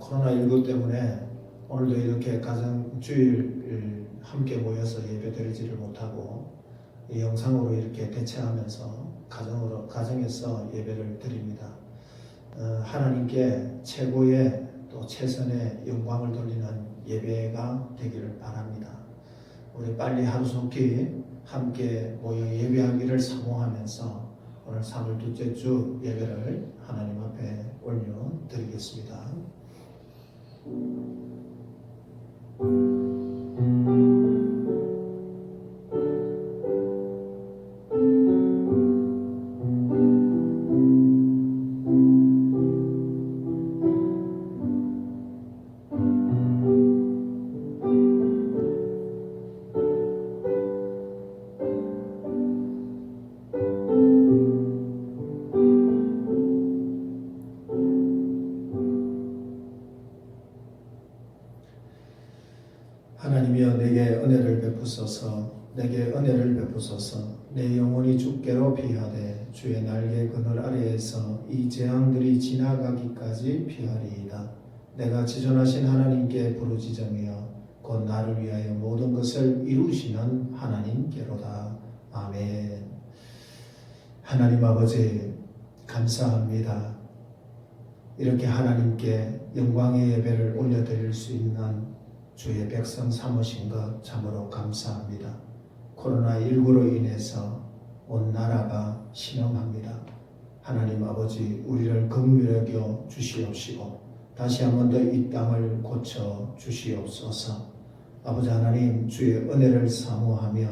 코로나19 때문에 오늘도 이렇게 주일 함께 모여서 예배 드리지를 못하고 이 영상으로 이렇게 대체하면서 가정에서 예배를 드립니다. 하나님께 최고의 또 최선의 영광을 돌리는 예배가 되기를 바랍니다. 우리 빨리 하루속히 함께 모여 예배하기를 사모하면서 오늘 3월 둘째 주 예배를 하나님 앞에 올려드리겠습니다. 하나님이여 내게 은혜를 베푸소서. 내 영혼이 주께로 피하되 주의 날개 그늘 아래에서 이 재앙들이 지나가기까지 피하리이다. 내가 지존하신 하나님께 부르짖으며 곧 나를 위하여 모든 것을 이루시는 하나님께로다. 아멘. 하나님 아버지 감사합니다. 이렇게 하나님께 영광의 예배를 올려드릴 수 있는 주의 백성 삼으신 것 참으로 감사합니다. 코로나19로 인해서 온 나라가 신음합니다. 하나님 아버지 우리를 긍휼히 여겨 주시옵시고 다시 한 번 더 이 땅을 고쳐 주시옵소서. 아버지 하나님 주의 은혜를 사모하며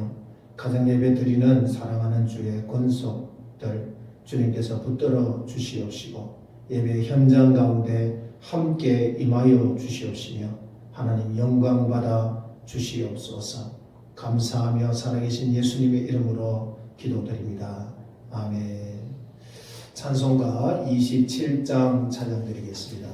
가정예배 드리는 사랑하는 주의 권속들 주님께서 붙들어 주시옵시고 예배 현장 가운데 함께 임하여 주시옵시며 하나님 영광 받아 주시옵소서. 감사하며 살아계신 예수님의 이름으로 기도드립니다. 아멘. 찬송가 27장 찬양드리겠습니다.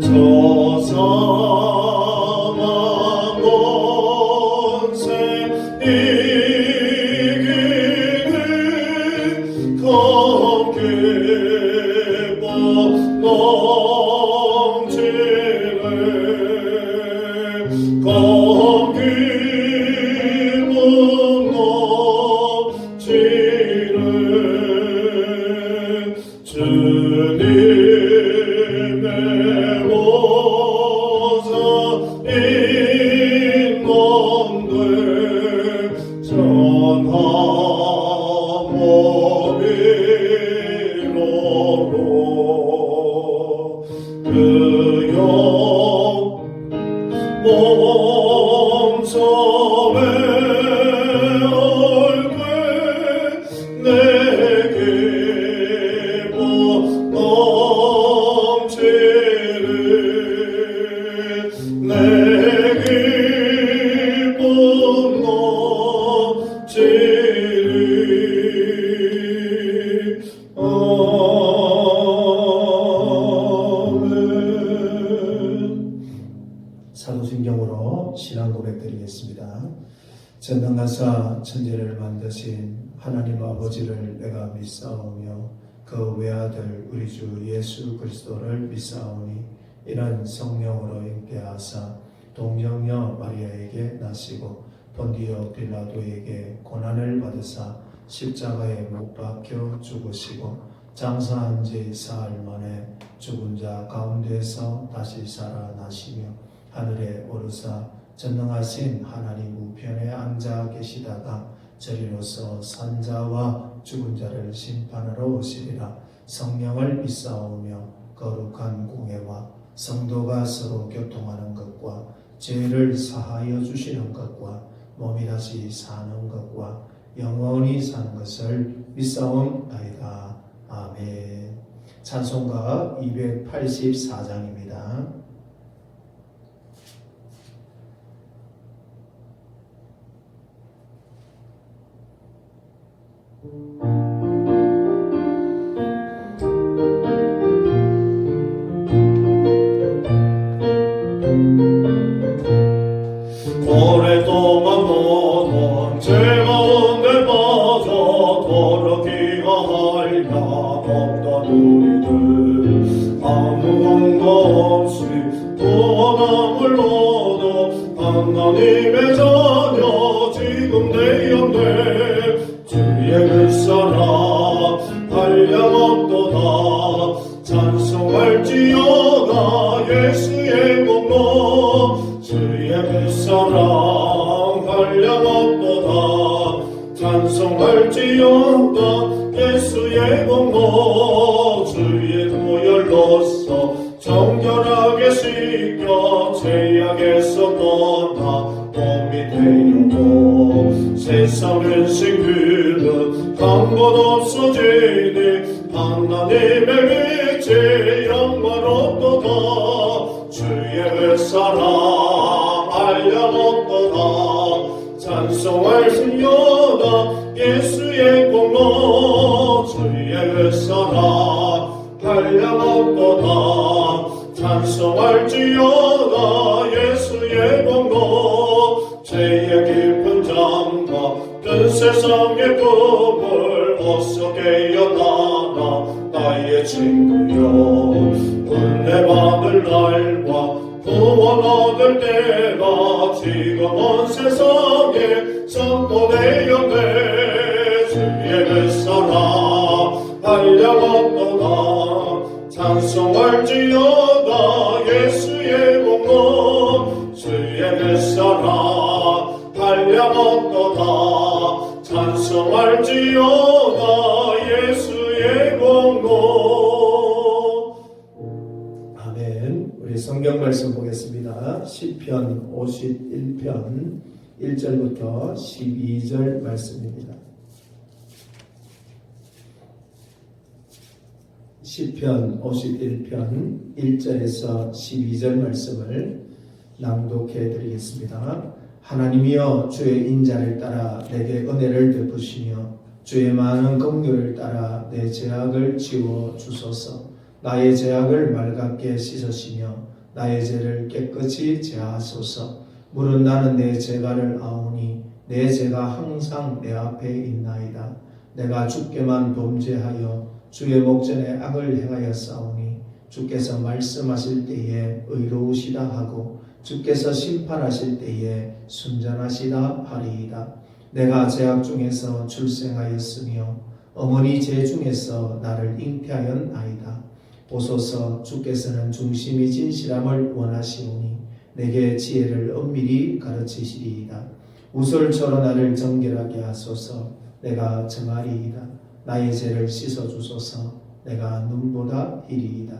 저 사망 권세 이기는 감기보 넘치네 감기보 넘치네 주님의 보좌인 건들 전하 몸이로로 그여 몸섬의 얼굴 내게 넘치는 내게 넘치는 아멘. 사도신경으로 신앙 고백드리겠습니다. 전능하사 천지를 만드신 하나님 아버지를 내가 믿사오며 그 외아들 우리 주 예수 그리스도를 믿사오니 이는 성령으로 잉태하사 동정녀 마리아에게 나시고 본디오 빌라도에게 고난을 받으사 십자가에 못 박혀 죽으시고 장사한 지 사흘 만에 죽은 자 가운데서 다시 살아나시며 하늘에 오르사 전능하신 하나님 우편에 앉아 계시다가 저리로서 산자와 죽은 자를 심판하러 오시리라. 성령을 믿사오며 거룩한 공회와 성도가 서로 교통하는 것과 죄를 사하여 주시는 것과 몸이 다시 사는 것과 영원히 사는 것을 믿사옵나이다. 아멘. 찬송가 284장입니다. 오랫동안 모던 죄 가운데 빠져 더럽기가 하려 없던 우리들 아무 근거 없이 구원함을 얻어 하나님의 자녀 지금 되었네. 주의 그 사랑 한량 없도다. 찬송할지어다 예수의 공로. 주의 그 사랑 한량 없도다. 찬송할지어다 예수의 공로. 주의 도열로서 정결하게 씻겨 죄악에서 떠나 몸이 되려고 세상은 싱그릇 간 것 없어지니 하나님의 빛이 영광 없도다. 주의 사랑 알려 없도다. 찬송할지어다 예수의 공로. 주의 사랑 알려 없도다. 찬송할지어다 예수의 공로. 죄의 깊은 잠과 뜬 세상의 꿈을 어서 깨어나라 나의 친구여. 은혜 받을 날과 구원 얻을 때가 지금 온 세상에 선포되었네. 주의 그 사랑 한량 없도다. 찬송할지어다 예수의 공로. 주의 그 사랑 한량 없도다. 찬송할지어다 예수의 공로. 아멘. 우리 성경 말씀 보겠습니다. 시편 51편 1절부터 12절 말씀입니다. 시편 51편 1절에서 12절 말씀을 낭독해 드리겠습니다. 하나님이여 주의 인자를 따라 내게 은혜를 베푸시며 주의 많은 긍휼을 따라 내 죄악을 지워 주소서. 나의 죄악을 맑게 씻으시며 나의 죄를 깨끗이 제하소서. 물은 나는 내 죄가를 아오니 내 죄가 항상 내 앞에 있나이다. 내가 주께만 범죄하여 주의 목전에 악을 행하였사오니 주께서 말씀하실 때에 의로우시다 하고 주께서 심판하실 때에 순전하시다 하리이다. 내가 죄악 중에서 출생하였으며 어머니 죄 중에서 나를 잉태하였나이다. 보소서, 주께서는 중심이 진실함을 원하시오니 내게 지혜를 엄밀히 가르치시리이다. 우설처럼 나를 정결하게 하소서. 내가 정하리이다. 나의 죄를 씻어주소서. 내가 눈보다 희리이다.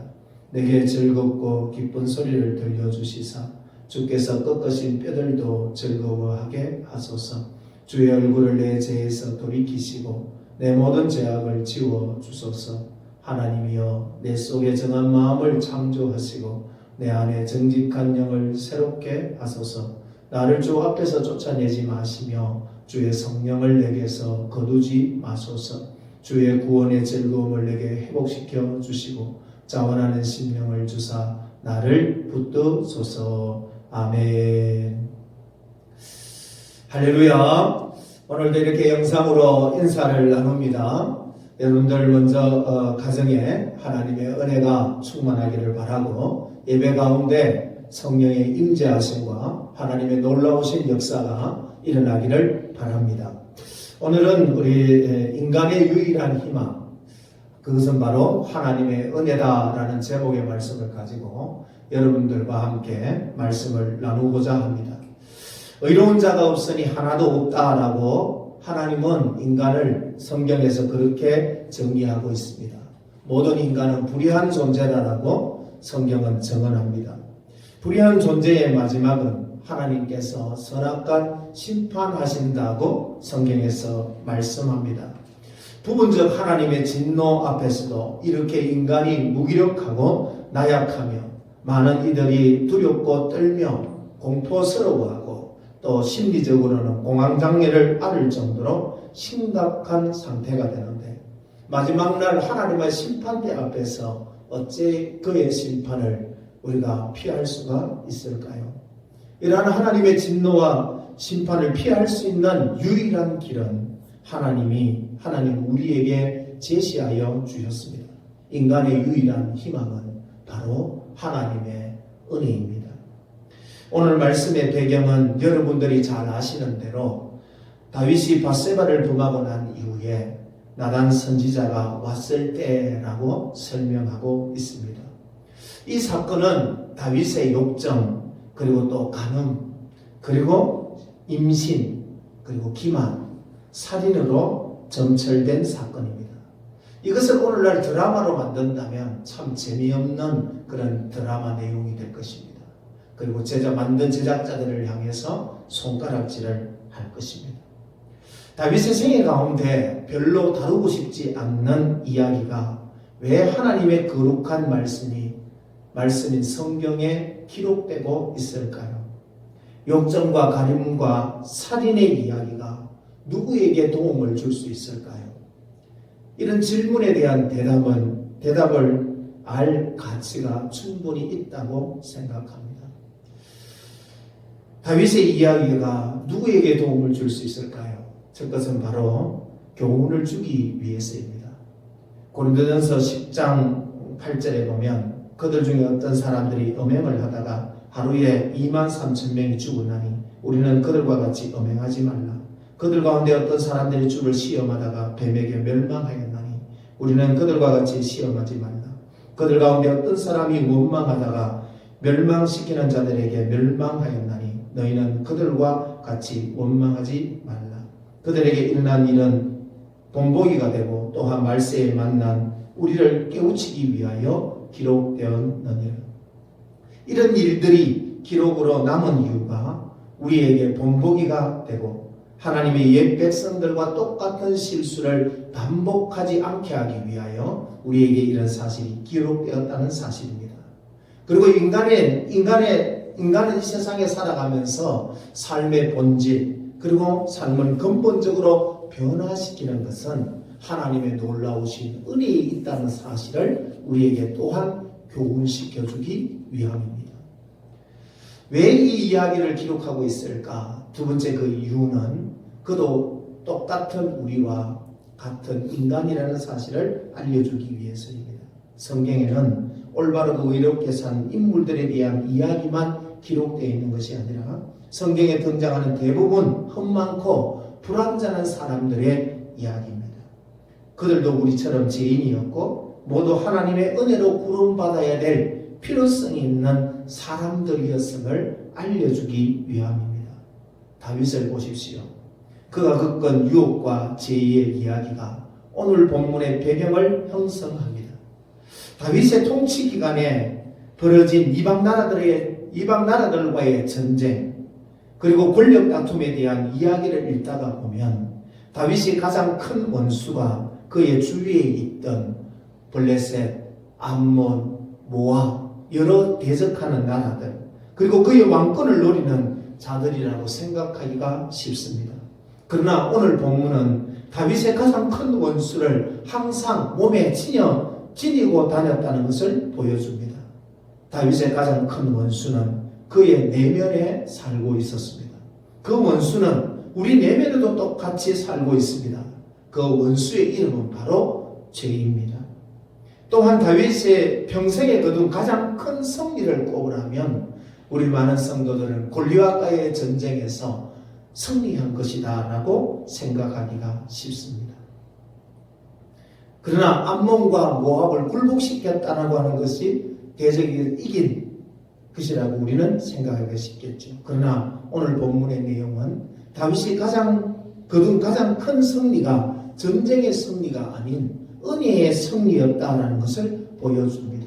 내게 즐겁고 기쁜 소리를 들려주시사 주께서 꺾으신 뼈들도 즐거워하게 하소서. 주의 얼굴을 내 죄에서 돌이키시고 내 모든 죄악을 지워주소서. 하나님이여, 내 속에 정한 마음을 창조하시고 내 안에 정직한 영을 새롭게 하소서. 나를 주 앞에서 쫓아내지 마시며 주의 성령을 내게서 거두지 마소서. 주의 구원의 즐거움을 내게 회복시켜 주시고 자원하는 심령을 주사 나를 붙드소서. 아멘. 할렐루야. 오늘도 이렇게 영상으로 인사를 나눕니다. 여러분들 먼저 가정에 하나님의 은혜가 충만하기를 바라고 예배 가운데 성령의 임재하심과 하나님의 놀라우신 역사가 일어나기를 바랍니다. 오늘은 우리 인간의 유일한 희망, 그것은 바로 하나님의 은혜다라는 제목의 말씀을 가지고 여러분들과 함께 말씀을 나누고자 합니다. 의로운 자가 없으니 하나도 없다라고 하나님은 인간을 성경에서 그렇게 정의하고 있습니다. 모든 인간은 불의한 존재다라고 성경은 정언합니다. 불의한 존재의 마지막은 하나님께서 선악간 심판하신다고 성경에서 말씀합니다. 부분적 하나님의 진노 앞에서도 이렇게 인간이 무기력하고 나약하며 많은 이들이 두렵고 떨며 공포스러워하고 또 심리적으로는 공황장애를 앓을 정도로 심각한 상태가 되는데 마지막 날 하나님의 심판대 앞에서 어째 그의 심판을 우리가 피할 수가 있을까요? 이러한 하나님의 진노와 심판을 피할 수 있는 유일한 길은 하나님 우리에게 제시하여 주셨습니다. 인간의 유일한 희망은 바로 하나님의 은혜입니다. 오늘 말씀의 배경은 여러분들이 잘 아시는 대로 다윗이 밧세바를 범하고 난 이후에 나단 선지자가 왔을 때라고 설명하고 있습니다. 이 사건은 다윗의 욕정, 그리고 또 간음, 그리고 임신, 그리고 기만, 살인으로 점철된 사건입니다. 이것을 오늘날 드라마로 만든다면 참 재미없는 그런 드라마 내용이 될 것입니다. 그리고 만든 제작자들을 향해서 손가락질을 할 것입니다. 다윗의 생애 가운데 별로 다루고 싶지 않는 이야기가 왜 하나님의 거룩한 말씀인 성경에 기록되고 있을까요? 욕정과 간음과 살인의 이야기가 누구에게 도움을 줄 수 있을까요? 이런 질문에 대한 대답을 알 가치가 충분히 있다고 생각합니다. 다윗의 이야기가 누구에게 도움을 줄 수 있을까요? 첫 것은 바로 교훈을 주기 위해서입니다. 고린도전서 10장 8절에 보면 그들 중에 어떤 사람들이 음행을 하다가 하루에 23,000명이 죽었나니 우리는 그들과 같이 음행하지 말라. 그들 가운데 어떤 사람들이 주를 시험하다가 뱀에게 멸망하였나니 우리는 그들과 같이 시험하지 말라. 그들 가운데 어떤 사람이 원망하다가 멸망시키는 자들에게 멸망하였나니 너희는 그들과 같이 원망하지 말라. 그들에게 일어난 일은 본보기가 되고 또한 말세에 만난 우리를 깨우치기 위하여 기록되었느니라. 이런 일들이 기록으로 남은 이유가 우리에게 본보기가 되고 하나님의 옛 백성들과 똑같은 실수를 반복하지 않게 하기 위하여 우리에게 이런 사실이 기록되었다는 사실입니다. 그리고 인간은 이 세상에 살아가면서 삶의 본질 그리고 삶을 근본적으로 변화시키는 것은 하나님의 놀라우신 은혜에 있다는 사실을 우리에게 또한 교훈시켜주기 위함입니다. 왜 이 이야기를 기록하고 있을까? 두 번째 그 이유는 그도 똑같은 우리와 같은 인간이라는 사실을 알려주기 위해서입니다. 성경에는 올바르고 의롭게 산 인물들에 대한 이야기만 기록되어 있는 것이 아니라 성경에 등장하는 대부분 흠많고 불완전한 사람들의 이야기입니다. 그들도 우리처럼 죄인이었고 모두 하나님의 은혜로 구원받아야 될 필요성이 있는 사람들이었음을 알려주기 위함입니다. 다윗을 보십시오. 그가 겪은 유혹과 죄의 이야기가 오늘 본문의 배경을 형성합니다. 다윗의 통치 기간에 벌어진 이방 나라들과의 전쟁, 그리고 권력 다툼에 대한 이야기를 읽다가 보면 다윗이 가장 큰 원수가 그의 주위에 있던 블레셋, 암몬, 모압, 여러 대적하는 나라들, 그리고 그의 왕권을 노리는 자들이라고 생각하기가 쉽습니다. 그러나 오늘 본문은 다윗의 가장 큰 원수를 항상 몸에 지니고 다녔다는 것을 보여줍니다. 다윗의 가장 큰 원수는 그의 내면에 살고 있었습니다. 그 원수는 우리 내면에도 똑같이 살고 있습니다. 그 원수의 이름은 바로 죄입니다. 또한 다윗의 평생에 거둔 가장 큰 승리를 꼽으라면 우리 많은 성도들은 골리앗과의 전쟁에서 승리한 것이다 라고 생각하기가 쉽습니다. 그러나 암몬과 모압을 굴복시켰다라고 하는 것이 대적이 이긴 것이라고 우리는 생각하기가 쉽겠죠. 그러나 오늘 본문의 내용은 다윗이 거둔 가장 큰 승리가 전쟁의 승리가 아닌 은혜의 승리였다라는 것을 보여줍니다.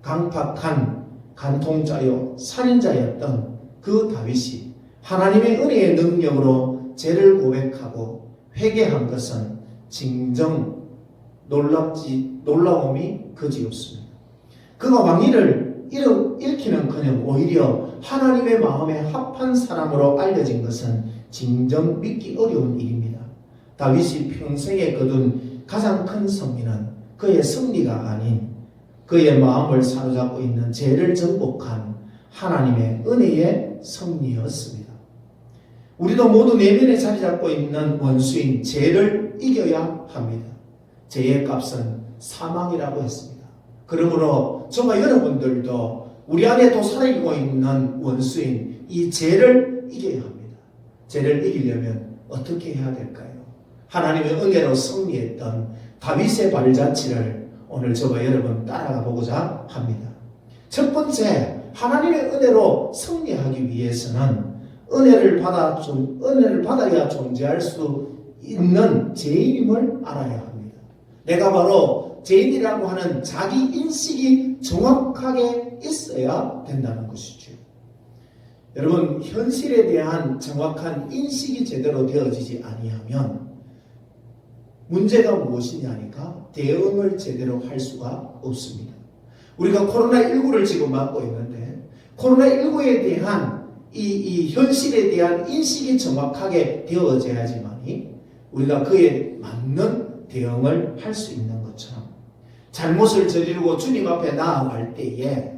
강팍한 간통자요 살인자였던 그 다윗이 하나님의 은혜의 능력으로 죄를 고백하고 회개한 것은 진정 놀라움이 그지없습니다. 그가 왕위를 잃기는커녕 오히려 하나님의 마음에 합한 사람으로 알려진 것은 진정 믿기 어려운 일입니다. 다윗이 평생에 거둔 가장 큰 승리는 그의 승리가 아닌 그의 마음을 사로잡고 있는 죄를 정복한 하나님의 은혜의 승리였습니다. 우리도 모두 내면에 자리 잡고 있는 원수인 죄를 이겨야 합니다. 죄의 값은 사망이라고 했습니다. 그러므로 저와 여러분들도 우리 안에 또 살아있고 있는 원수인 이 죄를 이겨야 합니다. 죄를 이기려면 어떻게 해야 될까요? 하나님의 은혜로 승리했던 다윗의 발자취를 오늘 저와 여러분 따라가 보고자 합니다. 첫 번째, 하나님의 은혜로 승리하기 위해서는 은혜를 받아야 존재할 수 있는 죄인임을 알아야 합니다. 내가 바로 죄인이라고 하는 자기 인식이 정확하게 있어야 된다는 것이죠. 여러분, 현실에 대한 정확한 인식이 제대로 되어지지 아니하면 문제가 무엇이냐니까 대응을 제대로 할 수가 없습니다. 우리가 코로나19를 지금 맞고 있는데 코로나19에 대한 이 현실에 대한 인식이 정확하게 되어져야지만이 우리가 그에 맞는 대응을 할 수 있는 것처럼 잘못을 저지르고 주님 앞에 나아갈 때에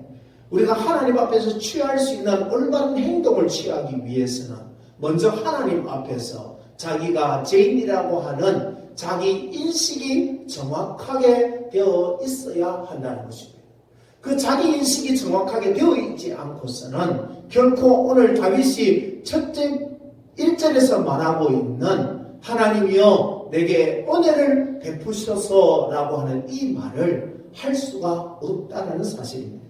우리가 하나님 앞에서 취할 수 있는 올바른 행동을 취하기 위해서는 먼저 하나님 앞에서 자기가 죄인이라고 하는 자기 인식이 정확하게 되어 있어야 한다는 것입니다. 그 자기 인식이 정확하게 되어 있지 않고서는 결코 오늘 다윗이 첫째 1절에서 말하고 있는 하나님이여 내게 은혜를 베푸셔서라고 하는 이 말을 할 수가 없다는 사실입니다.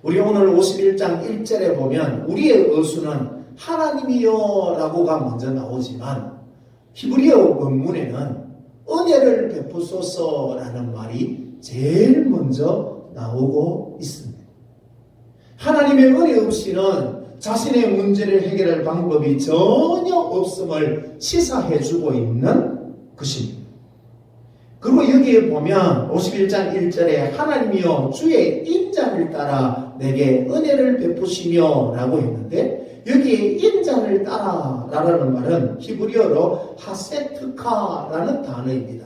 우리 오늘 51장 1절에 보면 우리의 어수는 하나님이여 라고가 먼저 나오지만 히브리어 원문에는 은혜를 베푸소서라는 말이 제일 먼저 나오고 있습니다. 하나님의 은혜 없이는 자신의 문제를 해결할 방법이 전혀 없음을 시사해주고 있는 것입니다. 그리고 여기에 보면 51장 1절에 하나님이여 주의 인자를 따라 내게 은혜를 베푸시며 라고 했는데 여기에 인자를 따라 라는 말은 히브리어로 하세트카라는 단어입니다.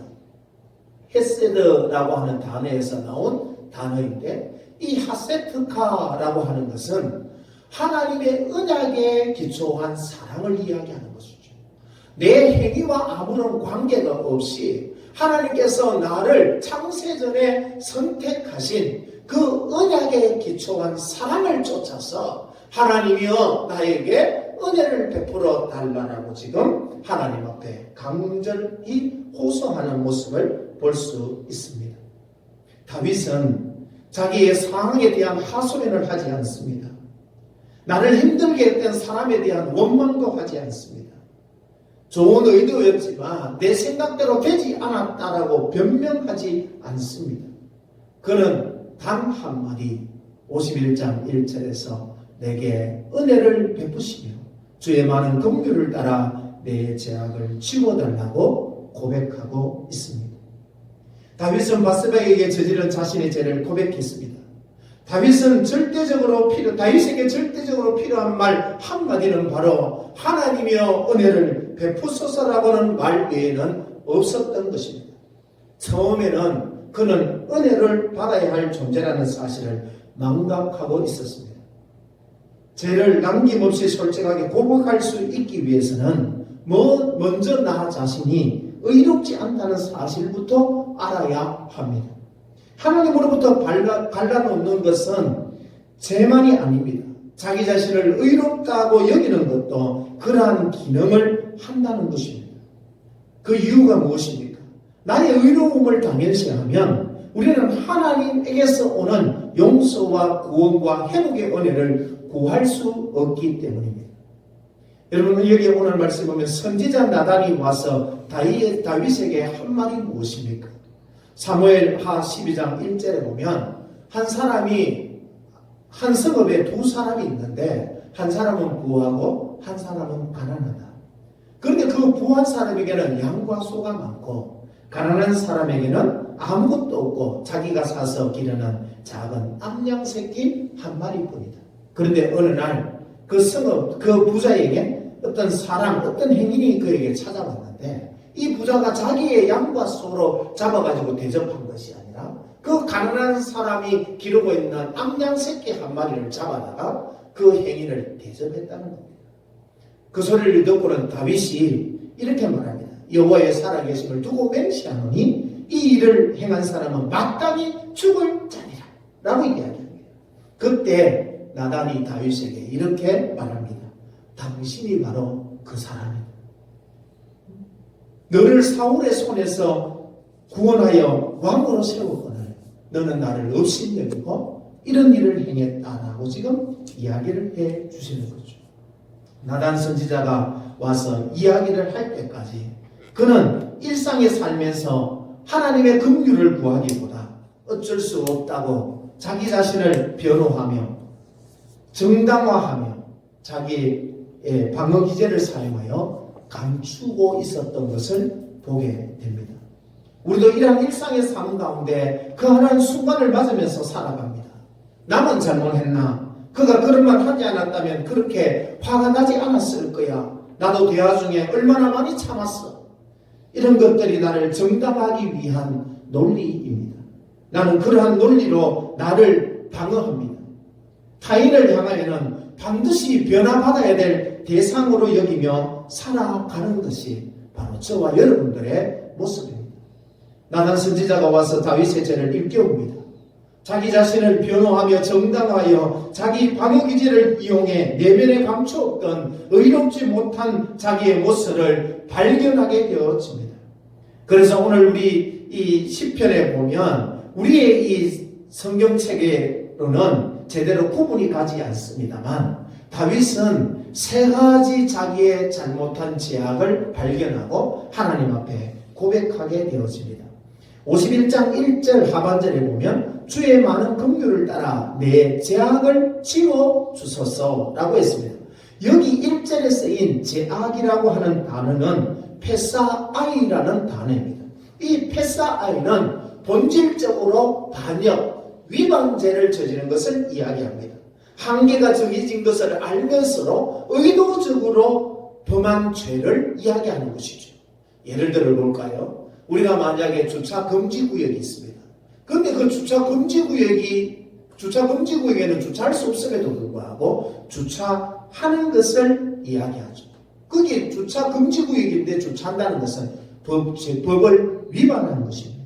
헤세드라고 하는 단어에서 나온 단어인데 이 하세트카라고 하는 것은 하나님의 언약에 기초한 사랑을 이야기하는 것이죠. 내 행위와 아무런 관계가 없이 하나님께서 나를 창세전에 선택하신 그 언약에 기초한 사랑을 쫓아서 하나님이여 나에게 은혜를 베풀어 달라고 지금 하나님 앞에 간절히 호소하는 모습을 볼 수 있습니다. 다윗은 자기의 상황에 대한 하소연을 하지 않습니다. 나를 힘들게 했던 사람에 대한 원망도 하지 않습니다. 좋은 의도였지만 내 생각대로 되지 않았다라고 변명하지 않습니다. 그는 단 한마디 51장 1절에서 내게 은혜를 베푸시며 주의 많은 긍휼을 따라 내 죄악을 지워달라고 고백하고 있습니다. 다윗은 바세바에게 저지른 자신의 죄를 고백했습니다. 다윗에게 절대적으로 필요한 말 한마디는 바로 하나님이여 은혜를 베푸소서라고는 말 외에는 없었던 것입니다. 처음에는 그는 은혜를 받아야 할 존재라는 사실을 망각하고 있었습니다. 죄를 남김없이 솔직하게 고백할 수 있기 위해서는 먼저 나 자신이 의롭지 않다는 사실부터 알아야 합니다. 하나님으로부터 갈라놓는 것은 죄만이 아닙니다. 자기 자신을 의롭다고 여기는 것도 그러한 기능을 한다는 것입니다. 그 이유가 무엇입니까? 나의 의로움을 당연시하면 우리는 하나님에게서 오는 용서와 구원과 회복의 은혜를 구할 수 없기 때문입니다. 여러분 여기 오늘 말씀 보면 선지자 나단이 와서 다윗에게 한 말이 무엇입니까? 사무엘하 12장 1절에 보면 한 성읍에 두 사람이 있는데 한 사람은 부하고 한 사람은 가난하다. 그런데 그 부한 사람에게는 양과 소가 많고 가난한 사람에게는 아무것도 없고 자기가 사서 기르는 작은 암양 새끼 한 마리뿐이다. 그런데 어느 날 그 성읍 그 부자에게 어떤 행인이 그에게 찾아왔는데 이 부자가 자기의 양과 소로 잡아가지고 대접한 것이 아니라 그 가난한 사람이 기르고 있는 암양 새끼 한 마리를 잡아다가 그 행인을 대접했다는 겁니다. 그 소리를 듣고는 다윗이 이렇게 말합니다. 여호와의 살아계심을 두고 맹세하노니 이 일을 행한 사람은 마땅히 죽을 자니라 라고 이야기합니다. 그때 나단이 다윗에게 이렇게 말합니다. 당신이 바로 그 사람이다. 너를 사울의 손에서 구원하여 왕으로 세웠거늘 너는 나를 없인 여기고 이런 일을 행했다라고 지금 이야기를 해 주시는 거죠. 나단 선지자가 와서 이야기를 할 때까지 그는 일상에 살면서 하나님의 긍휼을 구하기보다 어쩔 수 없다고 자기 자신을 변호하며 정당화하며 자기의 방어 기제를 사용하여 감추고 있었던 것을 보게 됩니다. 우리도 이러한 일상의 삶 가운데 그 하나의 순간을 맞으면서 살아갑니다. 나만 잘못했나? 그가 그런 말 하지 않았다면 그렇게 화가 나지 않았을 거야. 나도 대화 중에 얼마나 많이 참았어. 이런 것들이 나를 정당하기 위한 논리입니다. 나는 그러한 논리로 나를 방어합니다. 타인을 향하여는 반드시 변화받아야 될 대상으로 여기며 살아가는 것이 바로 저와 여러분들의 모습입니다. 나단 선지자가 와서 다윗의 죄를 일깨웁니다. 자기 자신을 변호하며 정당하여 자기 방어기제를 이용해 내면에 감추었던 의롭지 못한 자기의 모습을 발견하게 되어집니다. 그래서 오늘 우리 이 시편에 보면 우리의 이 성경책으로는 제대로 구분이 가지 않습니다만 다윗은 세 가지 자기의 잘못한 죄악을 발견하고 하나님 앞에 고백하게 되어집니다. 51장 1절 하반절에 보면 주의 많은 긍휼을 따라 내 죄악을 지워주소서라고 했습니다. 여기 1절에 쓰인 죄악이라고 하는 단어는 페사아이라는 단어입니다. 이 페사아이는 본질적으로 반역, 위반죄를 저지른 것을 이야기합니다. 한계가 정해진 것을 알면서도 의도적으로 범한 죄를 이야기하는 것이죠. 예를 들어 볼까요? 우리가 만약에 주차 금지 구역이 있습니다. 그런데 그 주차 금지 구역이 주차 금지구역에는 주차할 수 없음에도 불구하고 주차하는 것을 이야기하죠. 그게 주차 금지구역인데 주차한다는 것은 법을 위반하는 것입니다.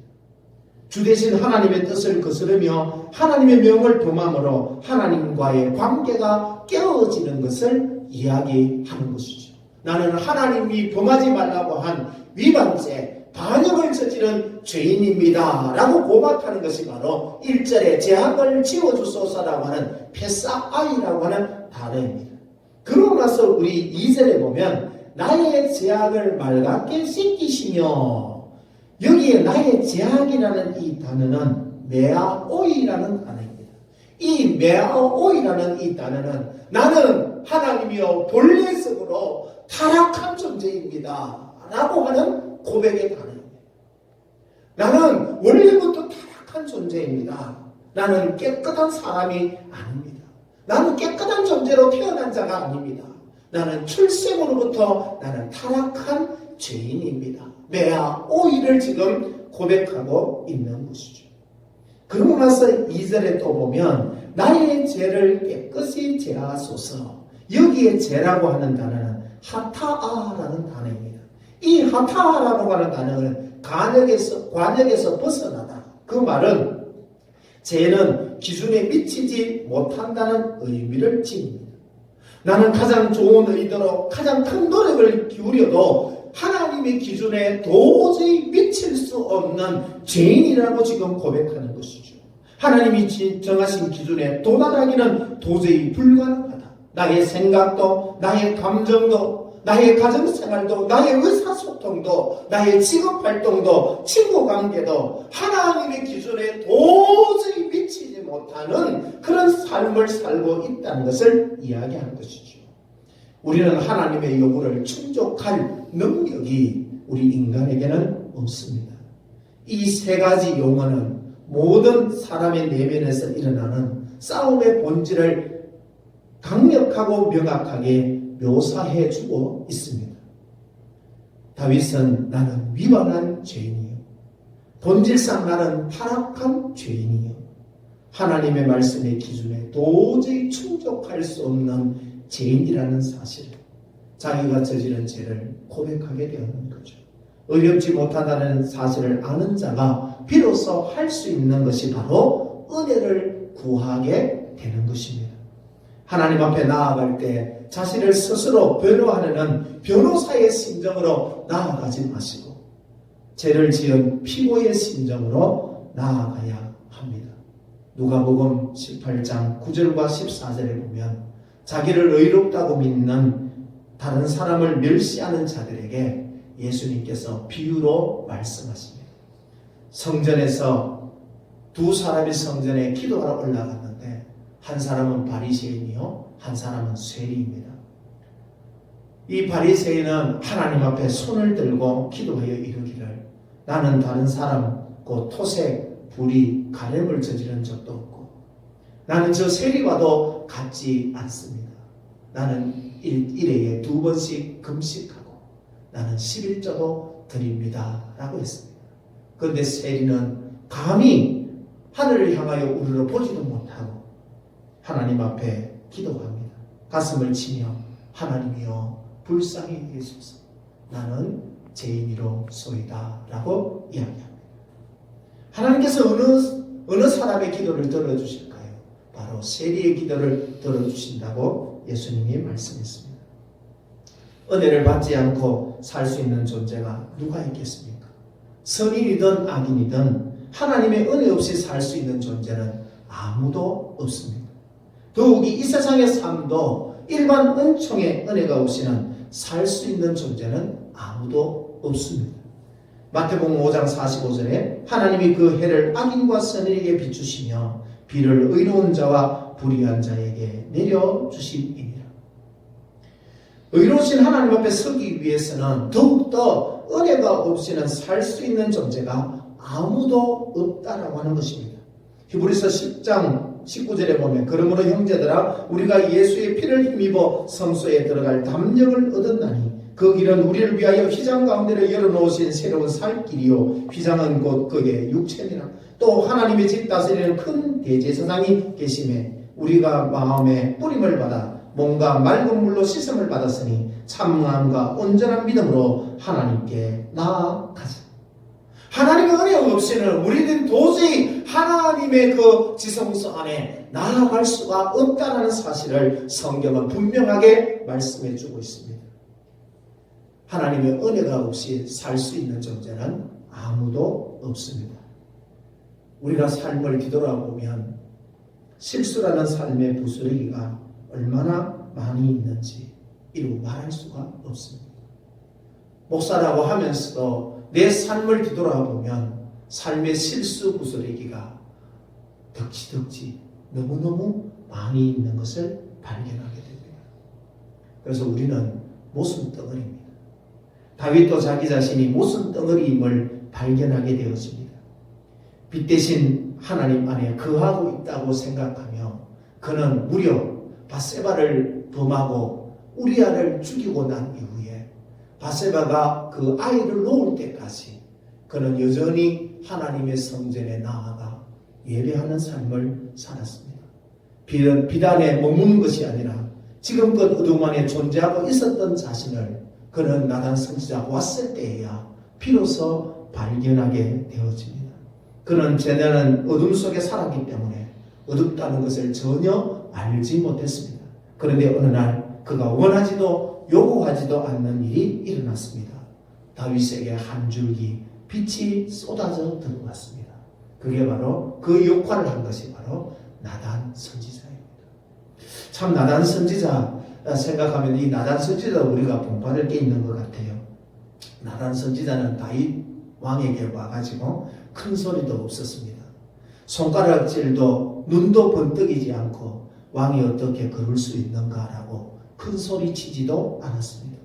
주 대신 하나님의 뜻을 거스르며 하나님의 명을 범함으로 하나님과의 관계가 깨어지는 것을 이야기하는 것이죠. 나는 하나님이 범하지 말라고 한 위반죄, 반역을 저지른 죄인입니다 라고 고백하는 것이 바로 1절에 죄악을 지워주소서라고 하는 페사아이라고 하는 단어입니다. 그러고 나서 우리 2절에 보면 나의 죄악을 맑게 씻기시며, 여기에 나의 죄악이라는 이 단어는 메아오이라는 단어입니다. 이 메아오이라는 이 단어는 나는 하나님이여 본래적으로 타락한 존재입니다 라고 하는 고백의 단어입니다. 나는 원래부터 타락한 존재입니다. 나는 깨끗한 사람이 아닙니다. 나는 깨끗한 존재로 태어난 자가 아닙니다. 나는 출생으로부터 나는 타락한 죄인입니다. 메아오이를 지금 고백하고 있는 것이죠. 그러고 나서 2절에 또 보면 나의 죄를 깨끗이 제하소서. 여기에 죄라고 하는 단어는 하타아라는 단어입니다. 이 하타아라고 하는 단어는 관역에서 벗어나다. 그 말은 죄는 기준에 미치지 못한다는 의미를 지닙니다. 나는 가장 좋은 의도로 가장 큰 노력을 기울여도 하나님의 기준에 도저히 미칠 수 없는 죄인이라고 지금 고백하는 것이죠. 하나님이 정하신 기준에 도달하기는 도저히 불가능하다. 나의 생각도, 나의 감정도, 나의 가정생활도, 나의 의사소통도, 나의 직업활동도, 친구관계도 하나님의 기준에 도저히 미치지 못하는 그런 삶을 살고 있다는 것을 이야기하는 것이죠. 우리는 하나님의 요구를 충족할 능력이 우리 인간에게는 없습니다. 이 세 가지 용어는 모든 사람의 내면에서 일어나는 싸움의 본질을 강력하고 명확하게 묘사해 주고 있습니다. 다윗은 나는 위반한 죄인이요, 본질상 나는 타락한 죄인이요, 하나님의 말씀의 기준에 도저히 충족할 수 없는 죄인이라는 사실을, 자기가 저지른 죄를 고백하게 되었는 거죠. 의롭지 못하다는 사실을 아는 자가 비로소 할 수 있는 것이 바로 은혜를 구하게 되는 것입니다. 하나님 앞에 나아갈 때 자신을 스스로 변호하려는 변호사의 심정으로 나아가지 마시고 죄를 지은 피고의 심정으로 나아가야 합니다. 누가복음 18장 9절과 14절에 보면 자기를 의롭다고 믿는 다른 사람을 멸시하는 자들에게 예수님께서 비유로 말씀하십니다. 성전에서 두 사람이 성전에 기도하러 올라갔는데 한 사람은 바리새인이요, 한 사람은 쇠리입니다. 이 바리새인은 하나님 앞에 손을 들고 기도하여 이르기를 나는 다른 사람 곧 토색, 불의, 가늠을 저지른 적도 없고 나는 저 쇠리와도 같지 않습니다. 나는 일회에 2번씩 금식하고 나는 11조도 드립니다 라고 했습니다. 그런데 쇠리는 감히 하늘을 향하여 우러러 보지도 못하고 하나님 앞에 기도합니다. 가슴을 치며 하나님이여 불쌍히 여기소서, 나는 죄인이로소이다 라고 이야기합니다. 하나님께서 어느 사람의 기도를 들어주실까요? 바로 쇠리의 기도를 들어주신다고 예수님이 말씀했습니다. 은혜를 받지 않고 살 수 있는 존재가 누가 있겠습니까? 선인이든 악인이든 하나님의 은혜 없이 살 수 있는 존재는 아무도 없습니다. 더욱이 이 세상의 삶도 일반 은총의 은혜가 없이는 살 수 있는 존재는 아무도 없습니다. 마태복음 5장 45절에 하나님이 그 해를 악인과 선인에게 비추시며 비를 의로운 자와 불의한 자에게 내려주심이니라. 의로우신 하나님 앞에 서기 위해서는 더욱더 은혜가 없이는 살 수 있는 존재가 아무도 없다라고 하는 것입니다. 히브리서 10장 19절에 보면 그러므로 형제들아 우리가 예수의 피를 힘입어 성소에 들어갈 담력을 얻었나니 그 길은 우리를 위하여 휘장 가운데를 열어놓으신 새로운 살 길이요 휘장은 곧 그의 육체니라. 또 하나님의 집 다스리는 큰 대제사장이 계심에 우리가 마음에 뿌림을 받아 몸과 맑은 물로 씻음을 받았으니 참음과 온전한 믿음으로 하나님께 나아가자. 하나님의 은혜 없이는 우리는 도저히 하나님의 그 지성소 안에 나아갈 수가 없다는 사실을 성경은 분명하게 말씀해 주고 있습니다. 하나님의 은혜가 없이 살 수 있는 존재는 아무도 없습니다. 우리가 삶을 뒤돌아보면 실수라는 삶의 부스러기가 얼마나 많이 있는지 이루 말할 수가 없습니다. 목사라고 하면서도 내 삶을 뒤돌아보면 삶의 실수 부스러기가 덕지덕지 너무너무 많이 있는 것을 발견하게 됩니다. 그래서 우리는 모순덩어리입니다. 다윗도 자기 자신이 모순덩어리임을 발견하게 되었습니다. 빛 대신 하나님 안에 거하고 있다고 생각하며 그는 무려 밧세바를 범하고 우리아를 죽이고 난 이후에 밧세바가 그 아이를 놓을 때까지 그는 여전히 하나님의 성전에 나아가 예배하는 삶을 살았습니다. 비단에 머무는 것이 아니라 지금껏 어둠 안에 존재하고 있었던 자신을 그는 나단 선지자가 왔을 때에야 비로소 발견하게 되어집니다. 그는 제대는 어둠 속에 살았기 때문에 어둡다는 것을 전혀 알지 못했습니다. 그런데 어느 날 그가 원하지도 요구하지도 않는 일이 일어났습니다. 다윗에게 한 줄기 빛이 쏟아져 들어왔습니다. 그게 바로 그 역할을 한 것이 바로 나단 선지자입니다. 참 나단 선지자 생각하면 이 나단 선지자 우리가 본받을 게 있는 것 같아요. 나단 선지자는 다윗 왕에게 와가지고 큰 소리도 없었습니다. 손가락질도 눈도 번뜩이지 않고 왕이 어떻게 그럴 수 있는가라고 큰 소리 치지도 않았습니다.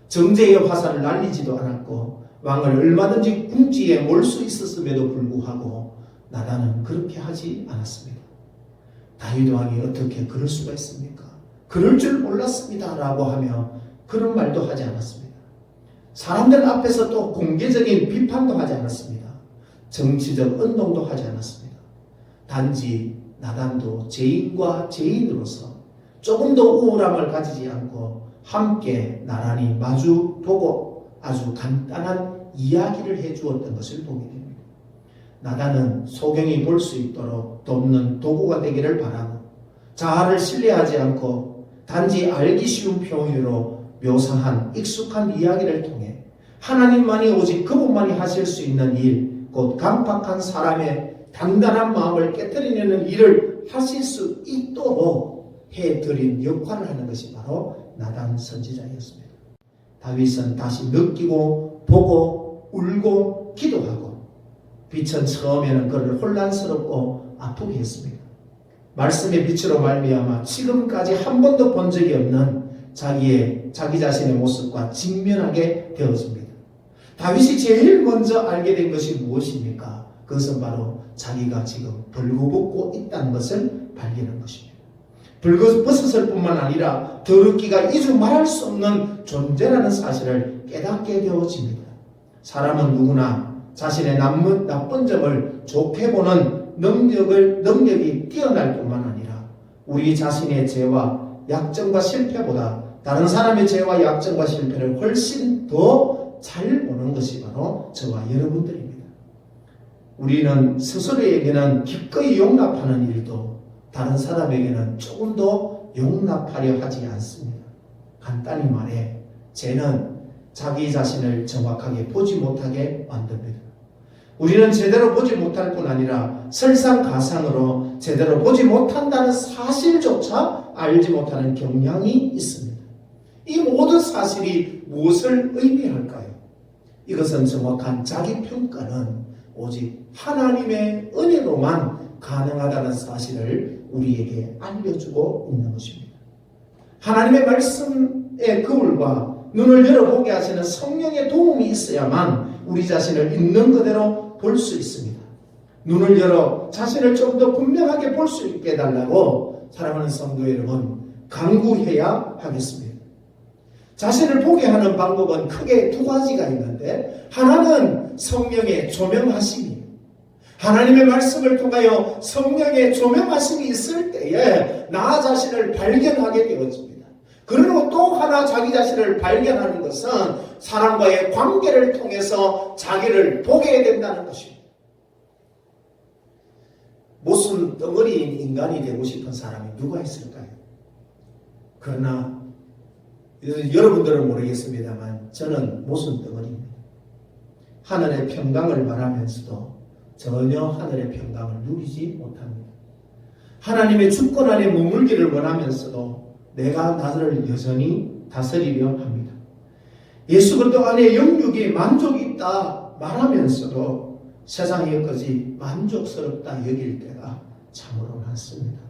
정제의 화살을 날리지도 않았고 왕을 얼마든지 궁지에 몰 수 있었음에도 불구하고 나단은 그렇게 하지 않았습니다. 다윗 왕이 어떻게 그럴 수가 있습니까? 그럴 줄 몰랐습니다 라고 하며 그런 말도 하지 않았습니다. 사람들 앞에서 또 공개적인 비판도 하지 않았습니다. 정치적 운동도 하지 않았습니다. 단지 나단도 죄인과 죄인으로서 조금 더 우울함을 가지지 않고 함께 나란히 마주 보고 아주 간단한 이야기를 해주었던 것을 보게 됩니다. 나단은 소경이 볼 수 있도록 돕는 도구가 되기를 바라고 자아를 신뢰하지 않고 단지 알기 쉬운 표현으로 묘사한 익숙한 이야기를 통해 하나님만이 오직 그분만이 하실 수 있는 일, 곧 강팍한 사람의 단단한 마음을 깨뜨리려는 일을 하실 수 있도록 해드린 역할을 하는 것이 바로 나단 선지자였습니다. 다윗은 다시 느끼고 보고 울고 기도하고 빛은 처음에는 그를 혼란스럽고 아프게 했습니다. 말씀의 빛으로 말미암아 지금까지 한 번도 본 적이 없는 자기 자신의 모습과 직면하게 되어집니다. 다윗이 제일 먼저 알게 된 것이 무엇입니까? 그것은 바로 자기가 지금 벌거벗고 있다는 것을 발견한 것입니다. 벌거벗었을 뿐만 아니라 더럽기가 이루 말할 수 없는 존재라는 사실을 깨닫게 되어집니다. 사람은 누구나 자신의 나쁜 점을 좋게 보는 능력이 뛰어날 뿐만 아니라 우리 자신의 죄와 약점과 실패보다 다른 사람의 죄와 약점과 실패를 훨씬 더 잘 보는 것이 바로 저와 여러분들입니다. 우리는 스스로에게는 기꺼이 용납하는 일도 다른 사람에게는 조금 더 용납하려 하지 않습니다. 간단히 말해 죄는 자기 자신을 정확하게 보지 못하게 만듭니다. 우리는 제대로 보지 못할 뿐 아니라 설상가상으로 제대로 보지 못한다는 사실조차 알지 못하는 경향이 있습니다. 이 모든 사실이 무엇을 의미할까요? 이것은 정확한 자기평가는 오직 하나님의 은혜로만 가능하다는 사실을 우리에게 알려주고 있는 것입니다. 하나님의 말씀의 거울과 눈을 열어보게 하시는 성령의 도움이 있어야만 우리 자신을 있는 그대로 볼 수 있습니다. 눈을 열어 자신을 좀 더 분명하게 볼 수 있게 해달라고 사랑하는 성도 여러분 간구해야 하겠습니다. 자신을 보게 하는 방법은 크게 두 가지가 있는데, 하나는 성령의 조명하심이에요. 하나님의 말씀을 통하여 성령의 조명하심이 있을 때에 나 자신을 발견하게 되어집니다. 그리고 또 하나 자기 자신을 발견하는 것은 사람과의 관계를 통해서 자기를 보게 된다는 것입니다. 모순 덩어리인 인간이 되고 싶은 사람이 누가 있을까요? 그러나 여러분들은 모르겠습니다만 저는 모순 덩어리입니다. 하늘의 평강을 바라면서도 전혀 하늘의 평강을 누리지 못합니다. 하나님의 주권 안에 머물기를 원하면서도 내가 나를 여전히 다스리려 합니다. 예수 그리스도 안에 영육이 만족이 있다 말하면서도 세상의 것이 만족스럽다 여길 때가 참으로 많습니다.